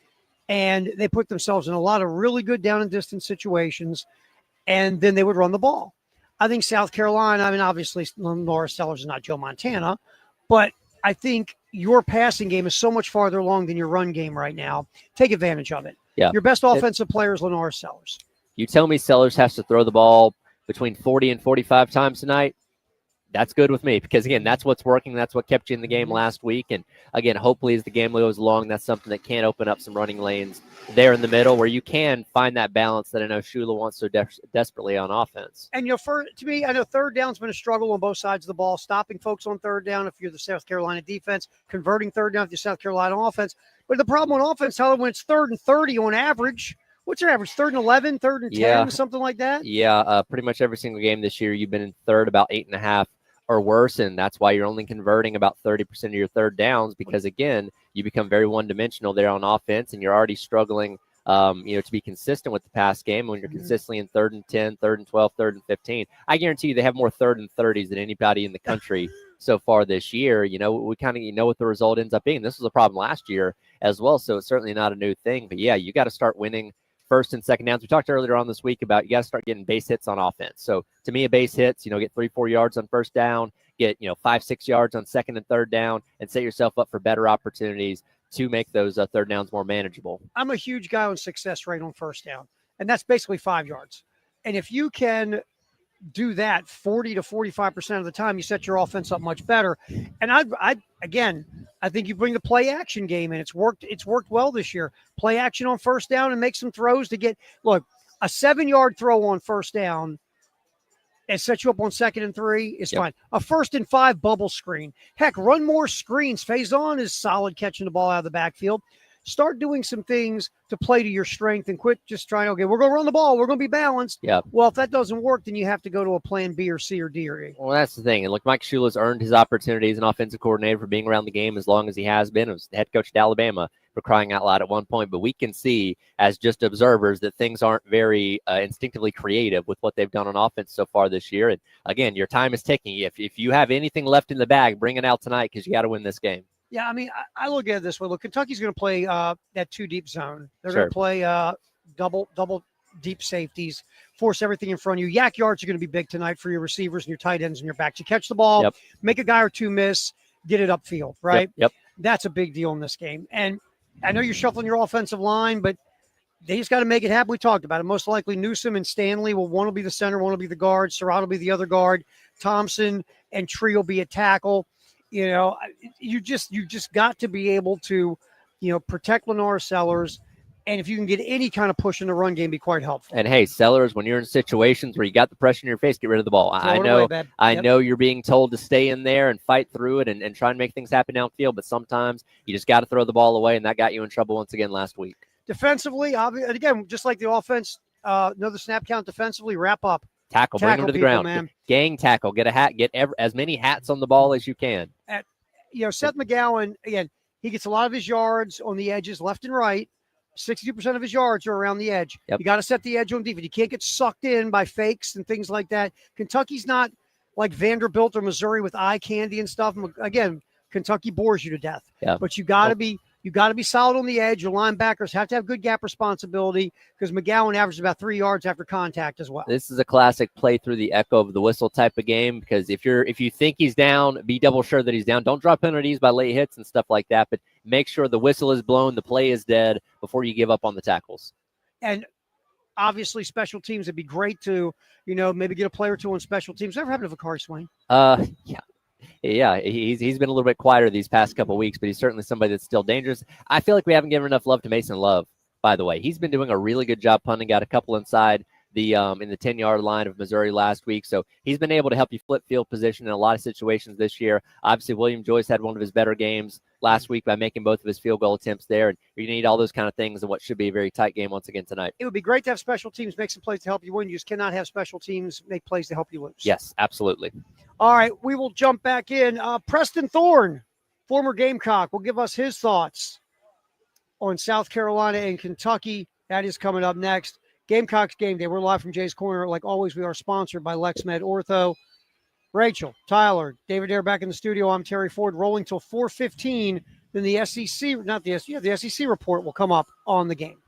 A: and they put themselves in a lot of really good down and distance situations, and then they would run the ball. I think South Carolina, I mean, obviously Lenora Sellers is not Joe Montana, but I think your passing game is so much farther along than your run game right now. Take advantage of it.
B: Yeah.
A: Your best offensive player is Lenora Sellers.
B: You tell me Sellers has to throw the ball between 40 and 45 times tonight, that's good with me, because, again, that's what's working. That's what kept you in the game last week. And, again, hopefully as the game goes along, that's something that can open up some running lanes there in the middle where you can find that balance that I know Shula wants so desperately on offense.
A: And, to me, I know third down's been a struggle on both sides of the ball, stopping folks on third down if you're the South Carolina defense, converting third down if you're South Carolina offense. But the problem on offense, Tyler, when it's 3rd and 30 on average, what's your average? 3rd and 11, 3rd and 10, something like that?
B: Yeah, pretty much every single game this year you've been in third about 8.5 or worse, and that's why you're only converting about 30% of your third downs, because, again, you become very one-dimensional there on offense, and you're already struggling to be consistent with the pass game when you're consistently in 3rd and 10, 3rd and 12, 3rd and 15. I guarantee you they have more 3rd and 30s than anybody in the country so far this year. We kind of what the result ends up being. This was a problem last year as well, so it's certainly not a new thing. But, yeah, you got to start winning first and second downs. We talked earlier on this week about you got to start getting base hits on offense. So to me, a base hits, get 3-4 yards on first down, get 5-6 yards on second and third down, and set yourself up for better opportunities to make those third downs more manageable.
A: I'm a huge guy on success rate on first down, and that's basically 5 yards. And if you can do that 40 to 45% of the time, you set your offense up much better. And I think you bring the play action game in. It's worked well this year. Play action on first down and make some throws to get, look, a 7-yard throw on first down and set you up on 2nd and 3 is fine. A 1st and 5 bubble screen. Heck, run more screens. Faison is solid catching the ball out of the backfield. Start doing some things to play to your strength and quit just trying, okay, we're going to run the ball. We're going to be balanced.
B: Yep.
A: Well, if that doesn't work, then you have to go to a plan B or C or D or E.
B: Well, that's the thing. And look, Mike Shula's earned his opportunity as an offensive coordinator for being around the game as long as he has been. He was the head coach at Alabama, for crying out loud, at one point. But we can see as just observers that things aren't very instinctively creative with what they've done on offense so far this year. And again, your time is ticking. If you have anything left in the bag, bring it out tonight because you got to win this game.
A: Yeah, I mean, I look at it this way. Look, Kentucky's going to play that 2 deep zone. They're
B: Sure.
A: going to play double deep safeties, force everything in front of you. Yak yards are going to be big tonight for your receivers and your tight ends and your backs. You catch the ball, make a guy or two miss, get it upfield, right?
B: Yep.
A: That's a big deal in this game. And I know you're shuffling your offensive line, but they just got to make it happen. We talked about it. Most likely Newsom and Stanley one will be the center, one will be the guard. Surratt will be the other guard. Thompson and Tree will be a tackle. You know, you just got to be able to, protect Lenore Sellers. And if you can get any kind of push in the run game, be quite helpful.
B: And hey, Sellers, when you're in situations where you got the pressure in your face, get rid of the ball. I know you're being told to stay in there and fight through it and try and make things happen downfield, but sometimes you just got to throw the ball away, and that got you in trouble once again last week.
A: Defensively, and again, just like the offense, another snap count defensively, wrap up.
B: Tackle, bring them to the ground.
A: Man.
B: Gang tackle, get a hat, get as many hats on the ball as you can.
A: Seth McGowan, again, he gets a lot of his yards on the edges, left and right. 62% of his yards are around the edge.
B: Yep.
A: You got to set the edge on defense. You can't get sucked in by fakes and things like that. Kentucky's not like Vanderbilt or Missouri with eye candy and stuff. Again, Kentucky bores you to death.
B: Yeah.
A: But you got to be solid on the edge. Your linebackers have to have good gap responsibility because McGowan averages about 3 yards after contact as well.
B: This is a classic play through the echo of the whistle type of game because if you think he's down, be double sure that he's down. Don't draw penalties by late hits and stuff like that, but make sure the whistle is blown, the play is dead before you give up on the tackles.
A: And obviously special teams, it'd be great to, maybe get a player or two on special teams. Ever happened to Vakari Swain?
B: Yeah, he's been a little bit quieter these past couple of weeks, but he's certainly somebody that's still dangerous. I feel like we haven't given enough love to Mason Love, by the way. He's been doing a really good job punting, got a couple inside the in the 10-yard line of Missouri last week. So he's been able to help you flip field position in a lot of situations this year. Obviously, William Joyce had one of his better games last week by making both of his field goal attempts there. And you need all those kind of things in what should be a very tight game once again tonight.
A: It would be great to have special teams make some plays to help you win. You just cannot have special teams make plays to help you lose.
B: Yes, absolutely.
A: All right, we will jump back in. Preston Thorne, former Gamecock, will give us his thoughts on South Carolina and Kentucky. That is coming up next. Gamecocks Game Day. We're live from Jay's Corner. Like always, we are sponsored by LexMed Ortho. Rachel, Tyler, David Air back in the studio. I'm Terry Ford. Rolling till 4:15. Then the the SEC report will come up on the game.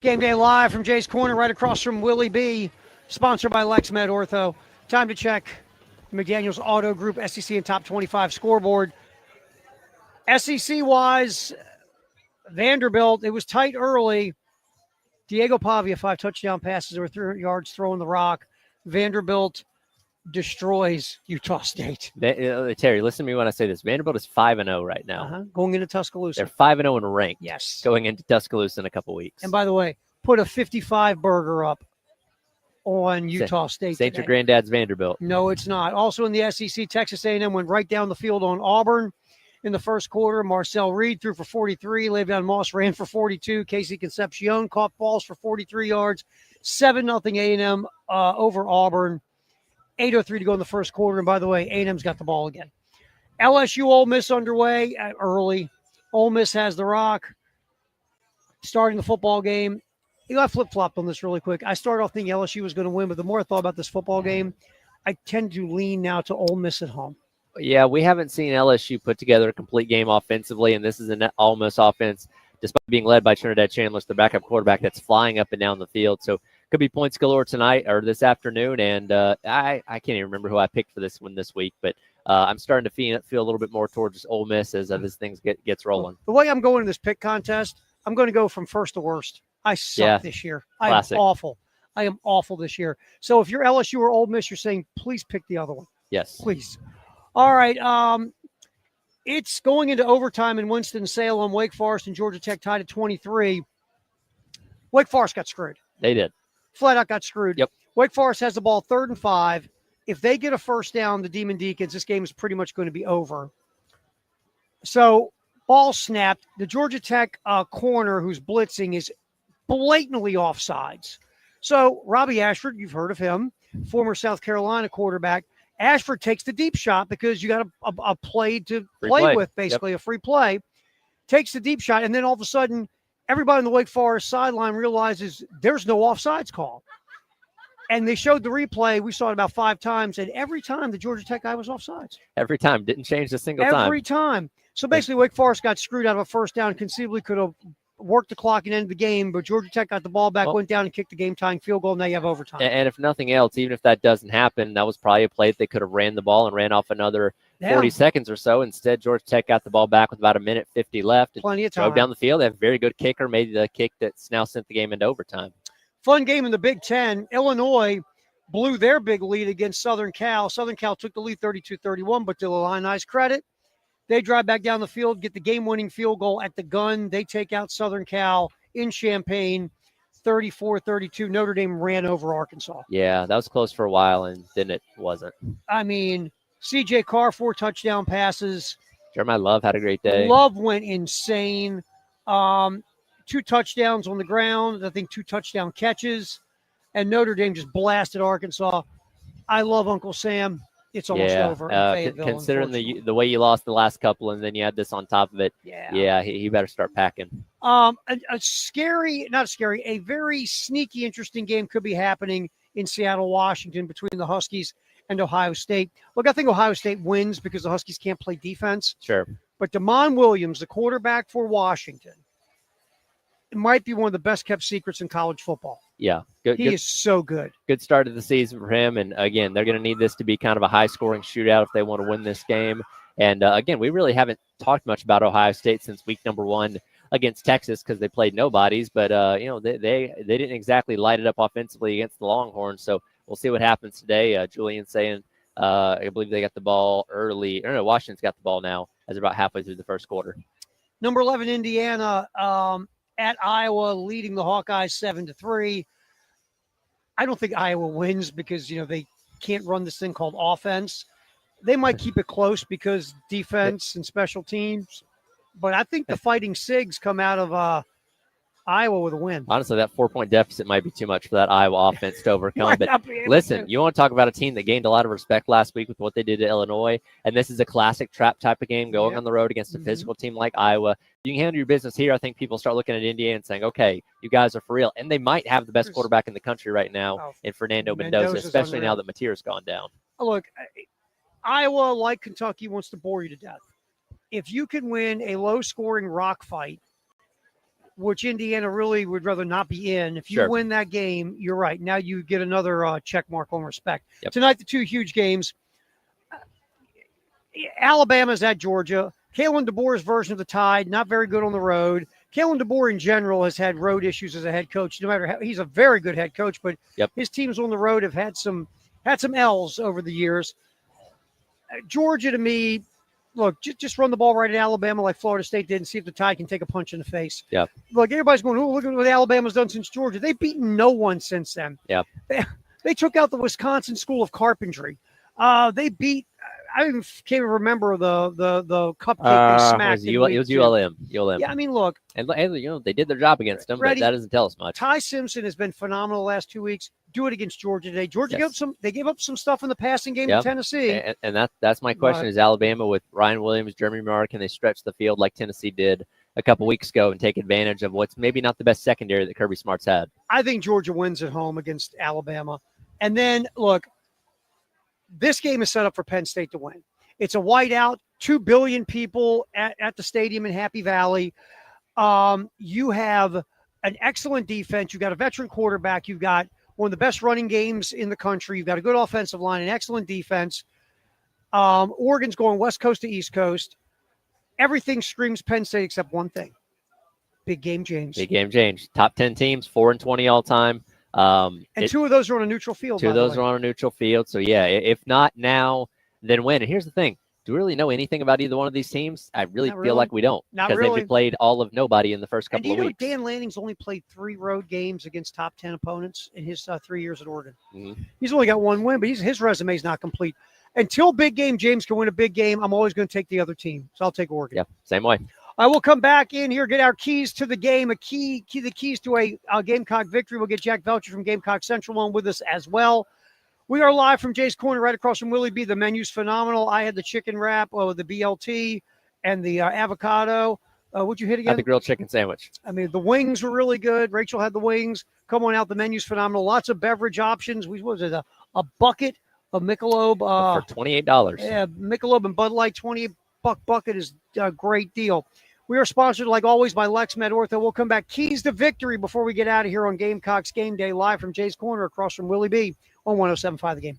A: Game Day live from Jay's Corner, right across from Willie B. Sponsored by LexMed Ortho. Time to check McDaniel's Auto Group SEC and Top 25 scoreboard. SEC-wise, Vanderbilt, it was tight early. Diego Pavia, 5 touchdown passes over 300 yards throwing the rock. Vanderbilt destroys Utah State.
B: Terry, listen to me when I say this. Vanderbilt is 5-0 right now.
A: Going into Tuscaloosa.
B: They're 5-0 in ranked.
A: Yes.
B: Going into Tuscaloosa in a couple weeks.
A: And by the way, put a 55 burger up on Utah State.
B: St. Your granddad's Vanderbilt.
A: No, it's not. Also in the SEC, Texas A&M went right down the field on Auburn in the first quarter. Marcel Reed threw for 43. Le'Veon Moss ran for 42. Casey Concepcion caught balls for 43 yards. 7-0 A&M over Auburn. 8:03 to go in the first quarter. And by the way, A&M's got the ball again. LSU Ole Miss underway early. Ole Miss has the rock. Starting the football game. I flip-flopped on this really quick. I started off thinking LSU was going to win, but the more I thought about this football game, I tend to lean now to Ole Miss at home.
B: Yeah, we haven't seen LSU put together a complete game offensively, and this is an Ole Miss offense, despite being led by Trinidad Chandler, the backup quarterback that's flying up and down the field. So could be points galore tonight or this afternoon, and I can't even remember who I picked for this one this week, but I'm starting to feel a little bit more towards Ole Miss as this thing gets rolling.
A: The way I'm going to this pick contest, I'm going to go from first to worst. I suck this year.
B: Classic.
A: I am awful. I am awful this year. So if you're LSU or Ole Miss, you're saying please pick the other one.
B: Yes.
A: Please. All right. It's going into overtime in Winston-Salem. Wake Forest and Georgia Tech tied at 23. Wake Forest got screwed.
B: They did.
A: Flat out got screwed.
B: Yep.
A: Wake Forest has the ball 3rd and 5. If they get a first down, the Demon Deacons, this game is pretty much going to be over. So ball snapped. The Georgia Tech corner who's blitzing is blatantly offsides. So Robbie Ashford, you've heard of him, former South Carolina quarterback. Ashford takes the deep shot because you got a play to play with, basically a free play. Takes the deep shot, and then all of a sudden, everybody on the Wake Forest sideline realizes there's no offsides call. And they showed the replay. We saw it about 5 times, and every time the Georgia Tech guy was offsides.
B: Every time. Didn't change a single time.
A: Every time. So basically, Wake Forest got screwed out of a first down, conceivably could have worked the clock and ended the game, but Georgia Tech got the ball back, went down and kicked the game-tying field goal, and now you have overtime.
B: And if nothing else, even if that doesn't happen, that was probably a play that they could have ran the ball and ran off another 40 seconds or so. Instead, Georgia Tech got the ball back with about 1:50 left.
A: Plenty of time.
B: Drove down the field. They have a very good kicker, made the kick that's now sent the game into overtime.
A: Fun game in the Big Ten. Illinois blew their big lead against Southern Cal. Southern Cal took the lead 32-31, but to the Illini's credit, they drive back down the field, get the game-winning field goal at the gun. They take out Southern Cal in Champaign, 34-32. Notre Dame ran over Arkansas.
B: Yeah, that was close for a while, and then it wasn't.
A: I mean, C.J. Carr, 4 touchdown passes.
B: Jeremiah Love had a great day.
A: Love went insane. 2 touchdowns on the ground. I think 2 touchdown catches. And Notre Dame just blasted Arkansas. I love Uncle Sam. It's almost over.
B: Considering the way you lost the last couple, and then you had this on top of it. Yeah, he better start packing.
A: A very sneaky, interesting game could be happening in Seattle, Washington, between the Huskies and Ohio State. Look, I think Ohio State wins because the Huskies can't play defense.
B: Sure.
A: But Damon Williams, the quarterback for Washington, it might be one of the best kept secrets in college football.
B: Yeah.
A: He is so good.
B: Good start of the season for him. And again, they're going to need this to be kind of a high scoring shootout if they want to win this game. And again, we really haven't talked much about Ohio State since week number 1 against Texas because they played nobodies, but they didn't exactly light it up offensively against the Longhorns. So we'll see what happens today. Julian saying, I believe they got the ball early. Or no, Washington's got the ball now as they're about halfway through the first quarter.
A: Number 11, Indiana, at Iowa, leading the Hawkeyes 7-3. I don't think Iowa wins because, they can't run this thing called offense. They might keep it close because defense and special teams. But I think the Fighting Sigs come out of Iowa with a win.
B: Honestly, that 4-point deficit might be too much for that Iowa offense to overcome. But listen, you want to talk about a team that gained a lot of respect last week with what they did to Illinois, and this is a classic trap type of game going on the road against a physical team like Iowa. You can handle your business here. I think people start looking at Indiana and saying, okay, you guys are for real. And they might have the best quarterback in the country right now in Fernando Mendoza, especially now that Mateer's gone down.
A: Look, Iowa, like Kentucky, wants to bore you to death. If you can win a low-scoring rock fight which Indiana really would rather not be in. If you
B: Sure.
A: win that game, you're right. Now you get another check mark on respect.
B: Yep.
A: Tonight, the two huge games. Alabama's at Georgia. Kalen DeBoer's version of the Tide, not very good on the road. Kalen DeBoer in general has had road issues as a head coach. No matter how, he's a very good head coach, but
B: Yep.
A: his teams on the road have had some L's over the years. Georgia, to me, look, just run the ball right at Alabama like Florida State did and see if the Tide can take a punch in the face.
B: Yep.
A: Look, everybody's going, oh, look at what Alabama's done since Georgia. They've beaten no one since then.
B: Yep.
A: They took out the Wisconsin School of Carpentry. They beat, I can't even remember the cupcake they smacked.
B: It was ULM.
A: Yeah, I mean, look.
B: And they did their job against them, but that doesn't tell us much.
A: Ty Simpson has been phenomenal the last 2 weeks. Do it against Georgia today. Georgia gave up some stuff in the passing game to Tennessee.
B: And that's my question: is Alabama with Ryan Williams, Jeremy Marr, can they stretch the field like Tennessee did a couple weeks ago and take advantage of what's maybe not the best secondary that Kirby Smart's had?
A: I think Georgia wins at home against Alabama. And then, look, this game is set up for Penn State to win. It's a whiteout, 2 billion people at the stadium in Happy Valley. You have an excellent defense. You've got a veteran quarterback. You've got one of the best running games in the country. You've got a good offensive line, an excellent defense. Oregon's going West Coast to East Coast. Everything screams Penn State except one thing. Big game James.
B: Big game James. Top 10 teams, 4-20 all time.
A: And two of those are on a neutral field.
B: Two of those are on a neutral field. So, yeah, if not now, then when? And here's the thing. Do we really know anything about either one of these teams? I really feel like we don't.
A: Not
B: because
A: really.
B: they've played all of nobody in the first couple of weeks.
A: Dan Lanning's only played 3 road games against top 10 opponents in his 3 years at Oregon.
B: Mm-hmm.
A: He's only got 1 win, but his resume is not complete. Until big game James can win a big game, I'm always going to take the other team. So I'll take Oregon.
B: Yeah, same way.
A: I will come back in here, get our keys to the game, the keys to a Gamecock victory. We'll get Jack Velcher from Gamecock Central on with us as well. We are live from Jay's Corner right across from Willie B. The menu's phenomenal. I had the chicken wrap, the BLT, and the avocado. What'd you hit again?
B: I had the grilled chicken sandwich.
A: I mean, the wings were really good. Rachel had the wings. Come on out. The menu's phenomenal. Lots of beverage options. What was it? A bucket of Michelob.
B: For $28.
A: Yeah, Michelob and Bud Light, $28 bucket is a great deal. We are sponsored, like always, by LexMed Ortho. We'll come back. Keys to victory before we get out of here on Gamecocks Game Day, live from Jay's Corner across from Willie B. on 107.5 The Game.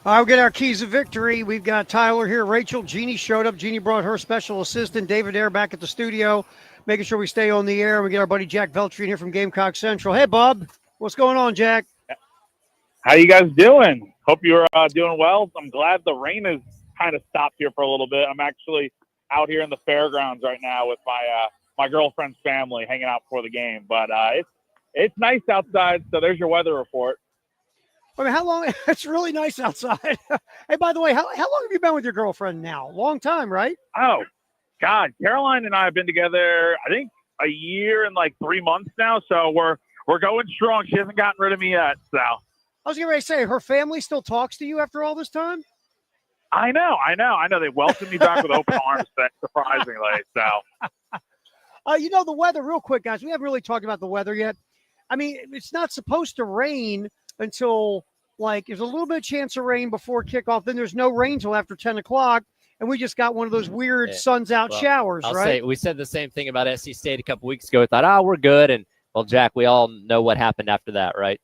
A: We'll get our keys of victory. We've got Tyler here. Rachel, Jeannie showed up. Jeannie brought her special assistant, David Air, back at the studio, making sure we stay on the air. We get our buddy Jack Veltri in here from Gamecock Central. Hey, Bob. What's going on, Jack?
G: How you guys doing? Hope you're doing well. I'm glad the rain has kind of stopped here for a little bit. I'm actually out here in the fairgrounds right now with my girlfriend's family hanging out before the game. But it's nice outside, so there's your weather report.
A: I mean, how long? It's really nice outside. Hey, by the way, how long have you been with your girlfriend now? Long time, right?
G: Oh, God. Caroline and I have been together, I think, a year and like 3 months now. So we're going strong. She hasn't gotten rid of me yet. So
A: I was getting ready to say, her family still talks to you after all this time?
G: I know. They welcomed me back with open arms, surprisingly. So,
A: you know, the weather, real quick, guys. We haven't really talked about the weather yet. I mean, it's not supposed to rain until, like, there's a little bit of chance of rain before kickoff. Then there's no rain till after 10 o'clock. And we just got one of those weird sun's out showers,
B: I'll
A: right?
B: say, we said the same thing about SC State a couple weeks ago. We thought, we're good. And, well, Jack, we all know what happened after that, right?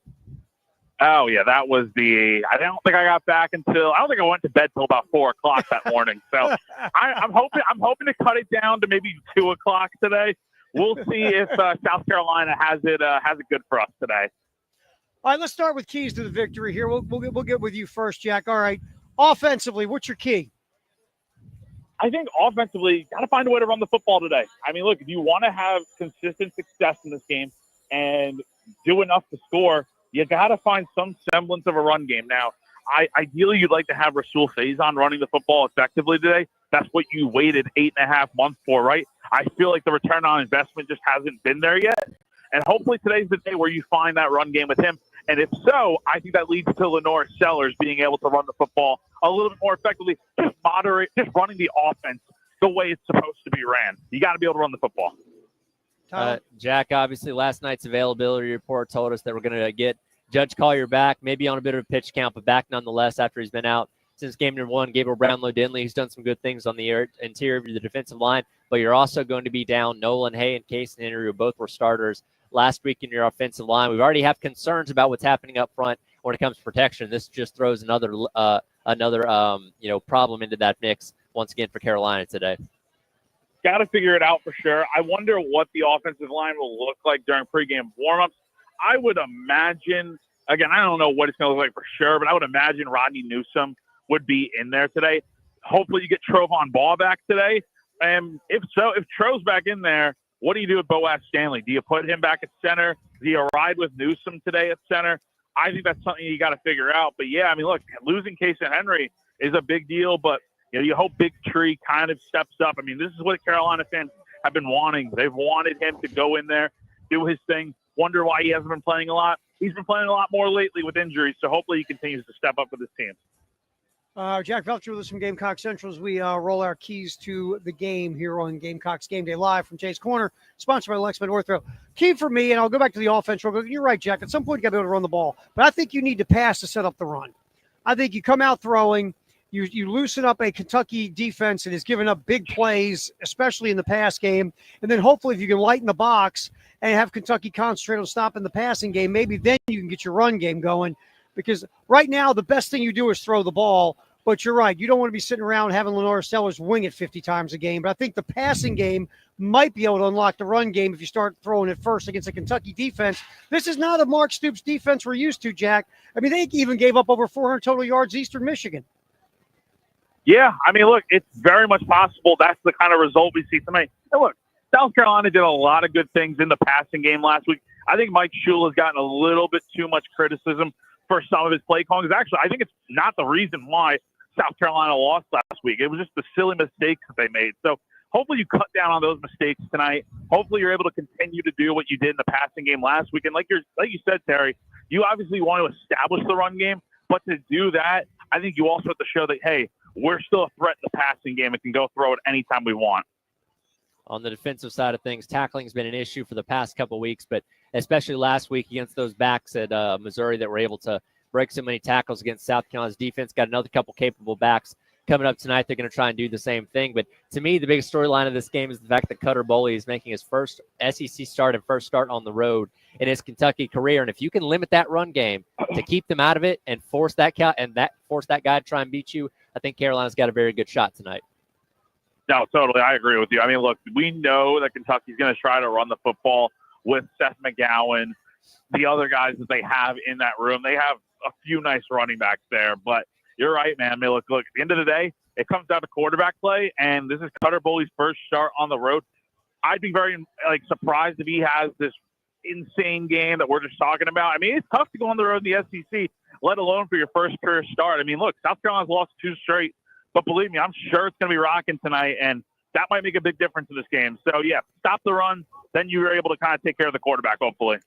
G: oh yeah, that was I don't think I went to bed till about 4 o'clock that morning. So I'm hoping to cut it down to maybe 2 o'clock today. We'll see if South Carolina has it good for us today.
A: All right, let's start with keys to the victory here. We'll get with you first, Jack. All right, offensively, what's your key?
G: I think offensively, got to find a way to run the football today. I mean, look, if you want to have consistent success in this game and do enough to score, you got to find some semblance of a run game. Now, ideally, you'd like to have Rasul Faison running the football effectively today. That's what you waited 8.5 months for, right? I feel like the return on investment just hasn't been there yet. And hopefully today's the day where you find that run game with him. And if so, I think that leads to Lenore Sellers being able to run the football a little bit more effectively, just running the offense the way it's supposed to be ran. You got to be able to run the football.
B: Jack, obviously last night's availability report told us that we're going to get Judge Collier back, maybe on a bit of a pitch count, but back nonetheless after he's been out since game number 1. Gabriel Brownlow-Dinley, who's done some good things on the interior of the defensive line, but you're also going to be down Nolan Hay and Case and Henry, who both were starters last week in your offensive line. We already have concerns about what's happening up front when it comes to protection. This just throws another problem into that mix once again for Carolina today.
G: Got to figure it out for sure. I wonder what the offensive line will look like during pregame warmups. I would imagine, again, I don't know what it's going to look like for sure, but I would imagine Rodney Newsome would be in there today. Hopefully you get Trovon Ball back today. And if so, if Tro's back in there, what do you do with Boaz Stanley? Do you put him back at center? Do you ride with Newsome today at center? I think that's something you got to figure out. But, yeah, I mean, look, losing Case and Henry is a big deal, but you hope Big Tree kind of steps up. I mean, this is what Carolina fans have been wanting. They've wanted him to go in there, do his thing. Wonder why he hasn't been playing a lot. He's been playing a lot more lately with injuries, so hopefully he continues to step up with his team.
A: Jack Veltri with us from Gamecock Central as we roll our keys to the game here on Gamecocks Game Day Live from Jay's Corner, sponsored by Lexman Ortho. Key for me, and I'll go back to the offense real quick. You're right, Jack. At some point, you got to be able to run the ball. But I think you need to pass to set up the run. I think you come out throwing, you loosen up a Kentucky defense that has given up big plays, especially in the pass game. And then hopefully if you can lighten the box and have Kentucky concentrate on stopping the passing game, maybe then you can get your run game going. Because right now, the best thing you do is throw the ball. But you're right. You don't want to be sitting around having Lenore Sellers wing it 50 times a game. But I think the passing game might be able to unlock the run game if you start throwing it first against a Kentucky defense. This is not a Mark Stoops defense we're used to, Jack. I mean, they even gave up over 400 total yards to Eastern Michigan.
G: Yeah, I mean, look, it's very much possible that's the kind of result we see tonight. And look, South Carolina did a lot of good things in the passing game last week. I think Mike Shula has gotten a little bit too much criticism for some of his play calling. Actually, I think it's not the reason why South Carolina lost last week. It was just the silly mistakes that they made. So hopefully you cut down on those mistakes tonight. Hopefully you're able to continue to do what you did in the passing game last week. And like you said, Terry, you obviously want to establish the run game, but to do that, I think you also have to show that, hey, we're still a threat in the passing game and can go throw it anytime we want.
B: On the defensive side of things, tackling has been an issue for the past couple of weeks, but especially last week against those backs at Missouri that were able to break so many tackles against South Carolina's defense. Got another couple capable backs coming up tonight, they're going to try and do the same thing. But to me, the biggest storyline of this game is the fact that Cutter Boley is making his first SEC start and first start on the road in his Kentucky career. And if you can limit that run game to keep them out of it and force that guy to try and beat you, I think Carolina's got a very good shot tonight.
G: No, totally. I agree with you. I mean, look, we know that Kentucky's going to try to run the football with Seth McGowan, the other guys that they have in that room. They have a few nice running backs there, but you're right, man. I mean, look, at the end of the day, it comes down to quarterback play, and this is Cutter Boley's first start on the road. I'd be very surprised if he has this insane game that we're just talking about. I mean, it's tough to go on the road in the SEC, let alone for your first career start. I mean, look, South Carolina's lost 2 straight, but believe me, I'm sure it's going to be rocking tonight, and that might make a big difference in this game. So, yeah, stop the run, then you're able to kind of take care of the quarterback, hopefully.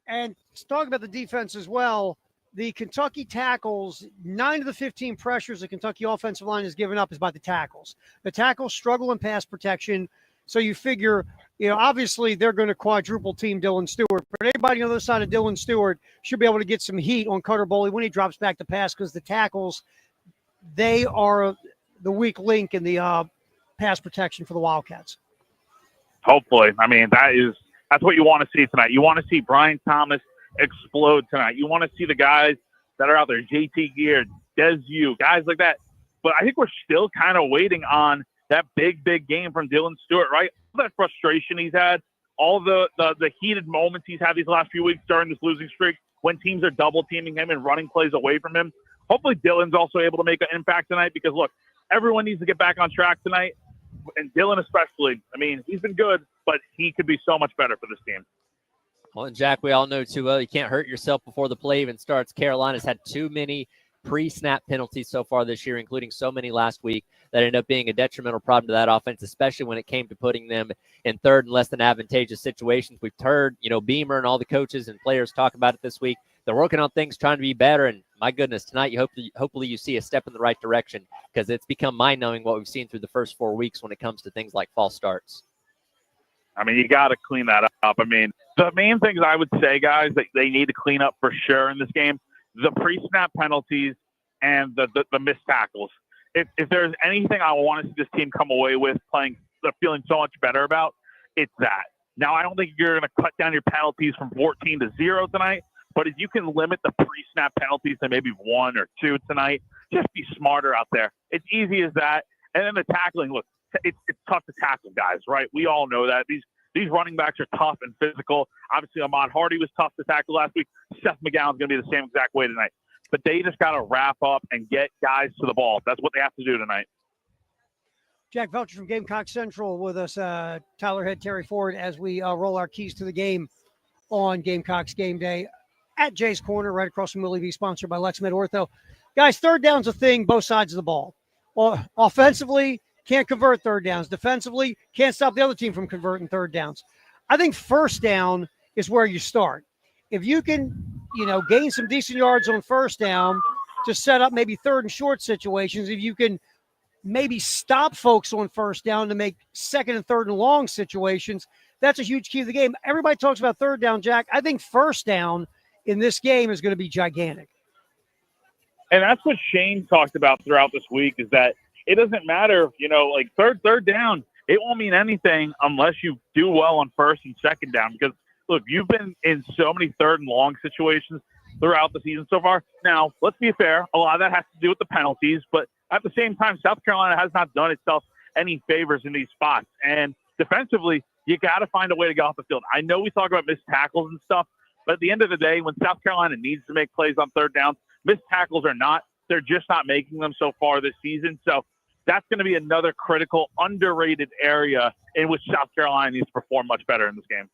A: And talking about the defense as well, the Kentucky tackles, 9 of the 15 pressures the Kentucky offensive line has given up is by the tackles. The tackles struggle in pass protection, so you figure, obviously they're going to quadruple team Dylan Stewart, but anybody on the other side of Dylan Stewart should be able to get some heat on Cutter Boley when he drops back to pass, because the tackles, they are the weak link in the pass protection for the Wildcats.
G: Hopefully. I mean, that's what you want to see tonight. You want to see Brian Thomas explode tonight. You want to see the guys that are out there, JT Gear, Des Yu, guys like that. But I think we're still kind of waiting on that big game from Dylan Stewart, right? All that frustration he's had, all the heated moments he's had these last few weeks during this losing streak, when teams are double teaming him and running plays away from him. Hopefully Dylan's also able to make an impact tonight, because look, everyone needs to get back on track tonight, and Dylan especially. I mean, he's been good, but he could be so much better for this team.
B: Well, and Jack, we all know too well, you can't hurt yourself before the play even starts. Carolina's had too many pre-snap penalties so far this year, including so many last week, that ended up being a detrimental problem to that offense, especially when it came to putting them in third and less than advantageous situations. We've heard, Beamer and all the coaches and players talk about it this week. They're working on things, trying to be better, and my goodness, tonight hopefully you see a step in the right direction, because it's become mind-numbing what we've seen through the first 4 weeks when it comes to things like false starts.
G: I mean, you got to clean that up. I mean, the main things I would say, guys, that they need to clean up for sure in this game, the pre-snap penalties and the missed tackles. If there's anything I want to see this team come away with feeling so much better about, it's that. Now, I don't think you're going to cut down your penalties from 14 to 0 tonight, but if you can limit the pre-snap penalties to maybe 1 or 2 tonight, just be smarter out there. It's easy as that. And then the tackling, look, it's tough to tackle guys, right? We all know that. These running backs are tough and physical. Obviously, Ahmad Hardy was tough to tackle last week. Seth McGowan's going to be the same exact way tonight. But they just got to wrap up and get guys to the ball. That's what they have to do tonight.
A: Jack Velcher from Gamecock Central with us, Tyler Head, Terry Ford, as we roll our keys to the game on Gamecocks Game Day at Jay's Corner, right across from Willie V, sponsored by LexMed Ortho. Guys, third down's a thing, both sides of the ball. Well, offensively, can't convert third downs. Defensively, can't stop the other team from converting third downs. I think first down is where you start. If you can, gain some decent yards on first down to set up maybe third and short situations, if you can maybe stop folks on first down to make second and third and long situations, that's a huge key to the game. Everybody talks about third down, Jack. I think first down in this game is going to be gigantic.
G: And that's what Shane talked about throughout this week, is that it doesn't matter, like third down, it won't mean anything unless you do well on first and second down. Because, look, you've been in so many third and long situations throughout the season so far. Now, let's be fair. A lot of that has to do with the penalties. But at the same time, South Carolina has not done itself any favors in these spots. And defensively, you got to find a way to get off the field. I know we talk about missed tackles and stuff, but at the end of the day, when South Carolina needs to make plays on third downs, missed tackles or not, they're just not making them so far this season. So that's going to be another critical, underrated area in which South Carolina needs to perform much better in this game.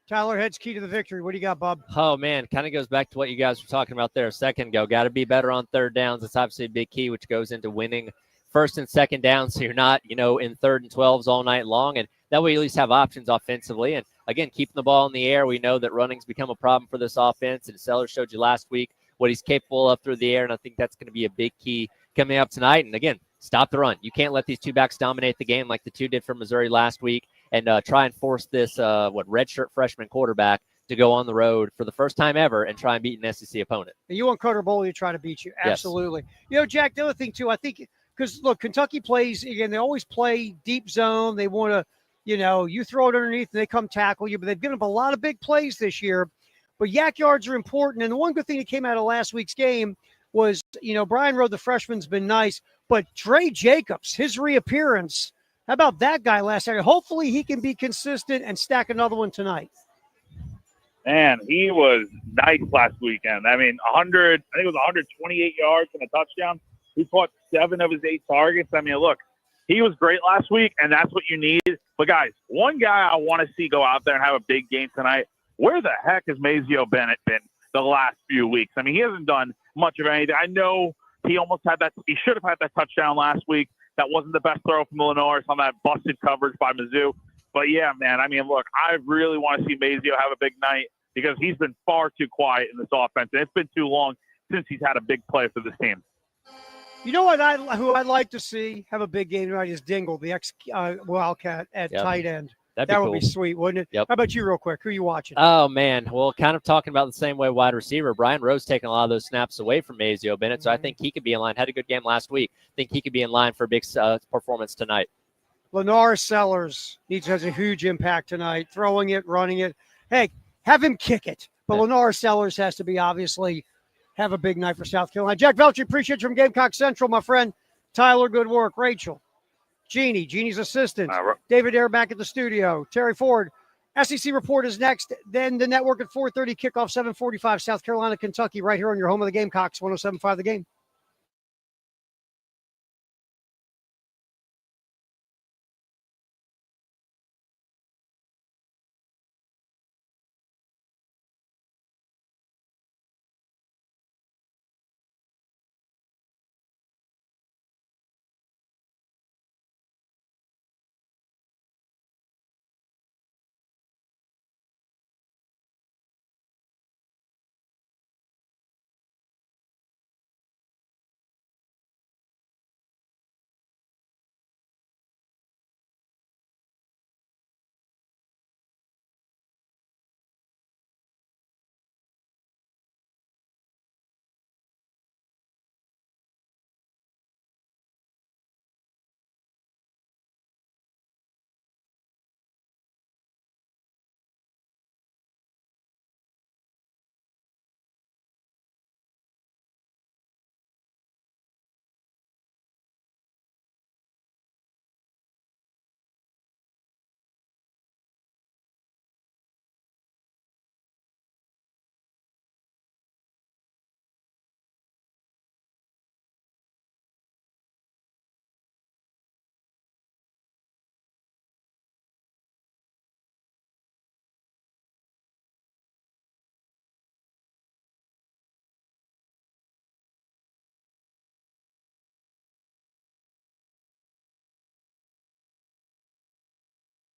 A: Tyler Head's key to the victory. What do you got, Bob?
B: Oh, man, kind of goes back to what you guys were talking about there a second ago. Got to be better on third downs. It's obviously a big key, which goes into winning first and second down, so you're not, in third and 12s all night long. And that way you at least have options offensively. And, again, keeping the ball in the air. We know that running's become a problem for this offense, and Sellers showed you last week what he's capable of through the air, and I think that's going to be a big key coming up tonight. And, again, stop the run. You can't let these two backs dominate the game like the two did for Missouri last week and try and force this redshirt freshman quarterback to go on the road for the first time ever and try and beat an SEC opponent.
A: And you want Carter Bowley to try to beat you.
B: Yes.
A: Absolutely. You know, Jack, the other thing, too, I think, because, look, Kentucky plays, again, they always play deep zone. They want to, you know, you throw it underneath and they come tackle you, but they've given up a lot of big plays this year. But yak yards are important. And the one good thing that came out of last week's game was, you know, Brian Rowe, the freshman's been nice, but Dre Jacobs, his reappearance, how about that guy last night? Hopefully he can be consistent and stack another one tonight.
G: Man, he was nice last weekend. I mean, 100, I think it was 128 yards and a touchdown. He caught 7 of his 8 targets. I mean, look, he was great last week, and that's what you need. But, guys, one guy I want to see go out there and have a big game tonight, where the heck has Mazio Bennett been the last few weeks? I mean, he hasn't done much of anything. I know he almost had that – he should have had that touchdown last week. That wasn't the best throw from Lenoir on that busted coverage by Mizzou. But, yeah, man, I mean, look, I really want to see Mazio have a big night because he's been far too quiet in this offense, and it's been too long since he's had a big play for this team.
A: You know what? Who I'd like to see have a big game tonight is Dingle, the ex-Wildcat at tight end. That
B: Cool.
A: would be sweet, wouldn't it?
B: Yep.
A: How about you real quick? Who are you watching?
B: Oh, man. Well, kind of talking about the same way wide receiver. Brian Rowe's taking a lot of those snaps away from Mazio Bennett, so I think he could be in line. Had a good game last week. I think he could be in line for a big performance tonight.
A: Lennar Sellers has a huge impact tonight, throwing it, running it. Hey, have him kick it. But Lennar Sellers has to be obviously have a big night for South Carolina. Jack Veltri, appreciate you from Gamecock Central, my friend. Tyler, good work. Rachel, Jeannie's assistant. David Air back at the studio. Terry Ford. SEC Report is next. Then the network at 4:30, kickoff 7:45, South Carolina, Kentucky, right here on your home of the Gamecocks, 107.5 The Game.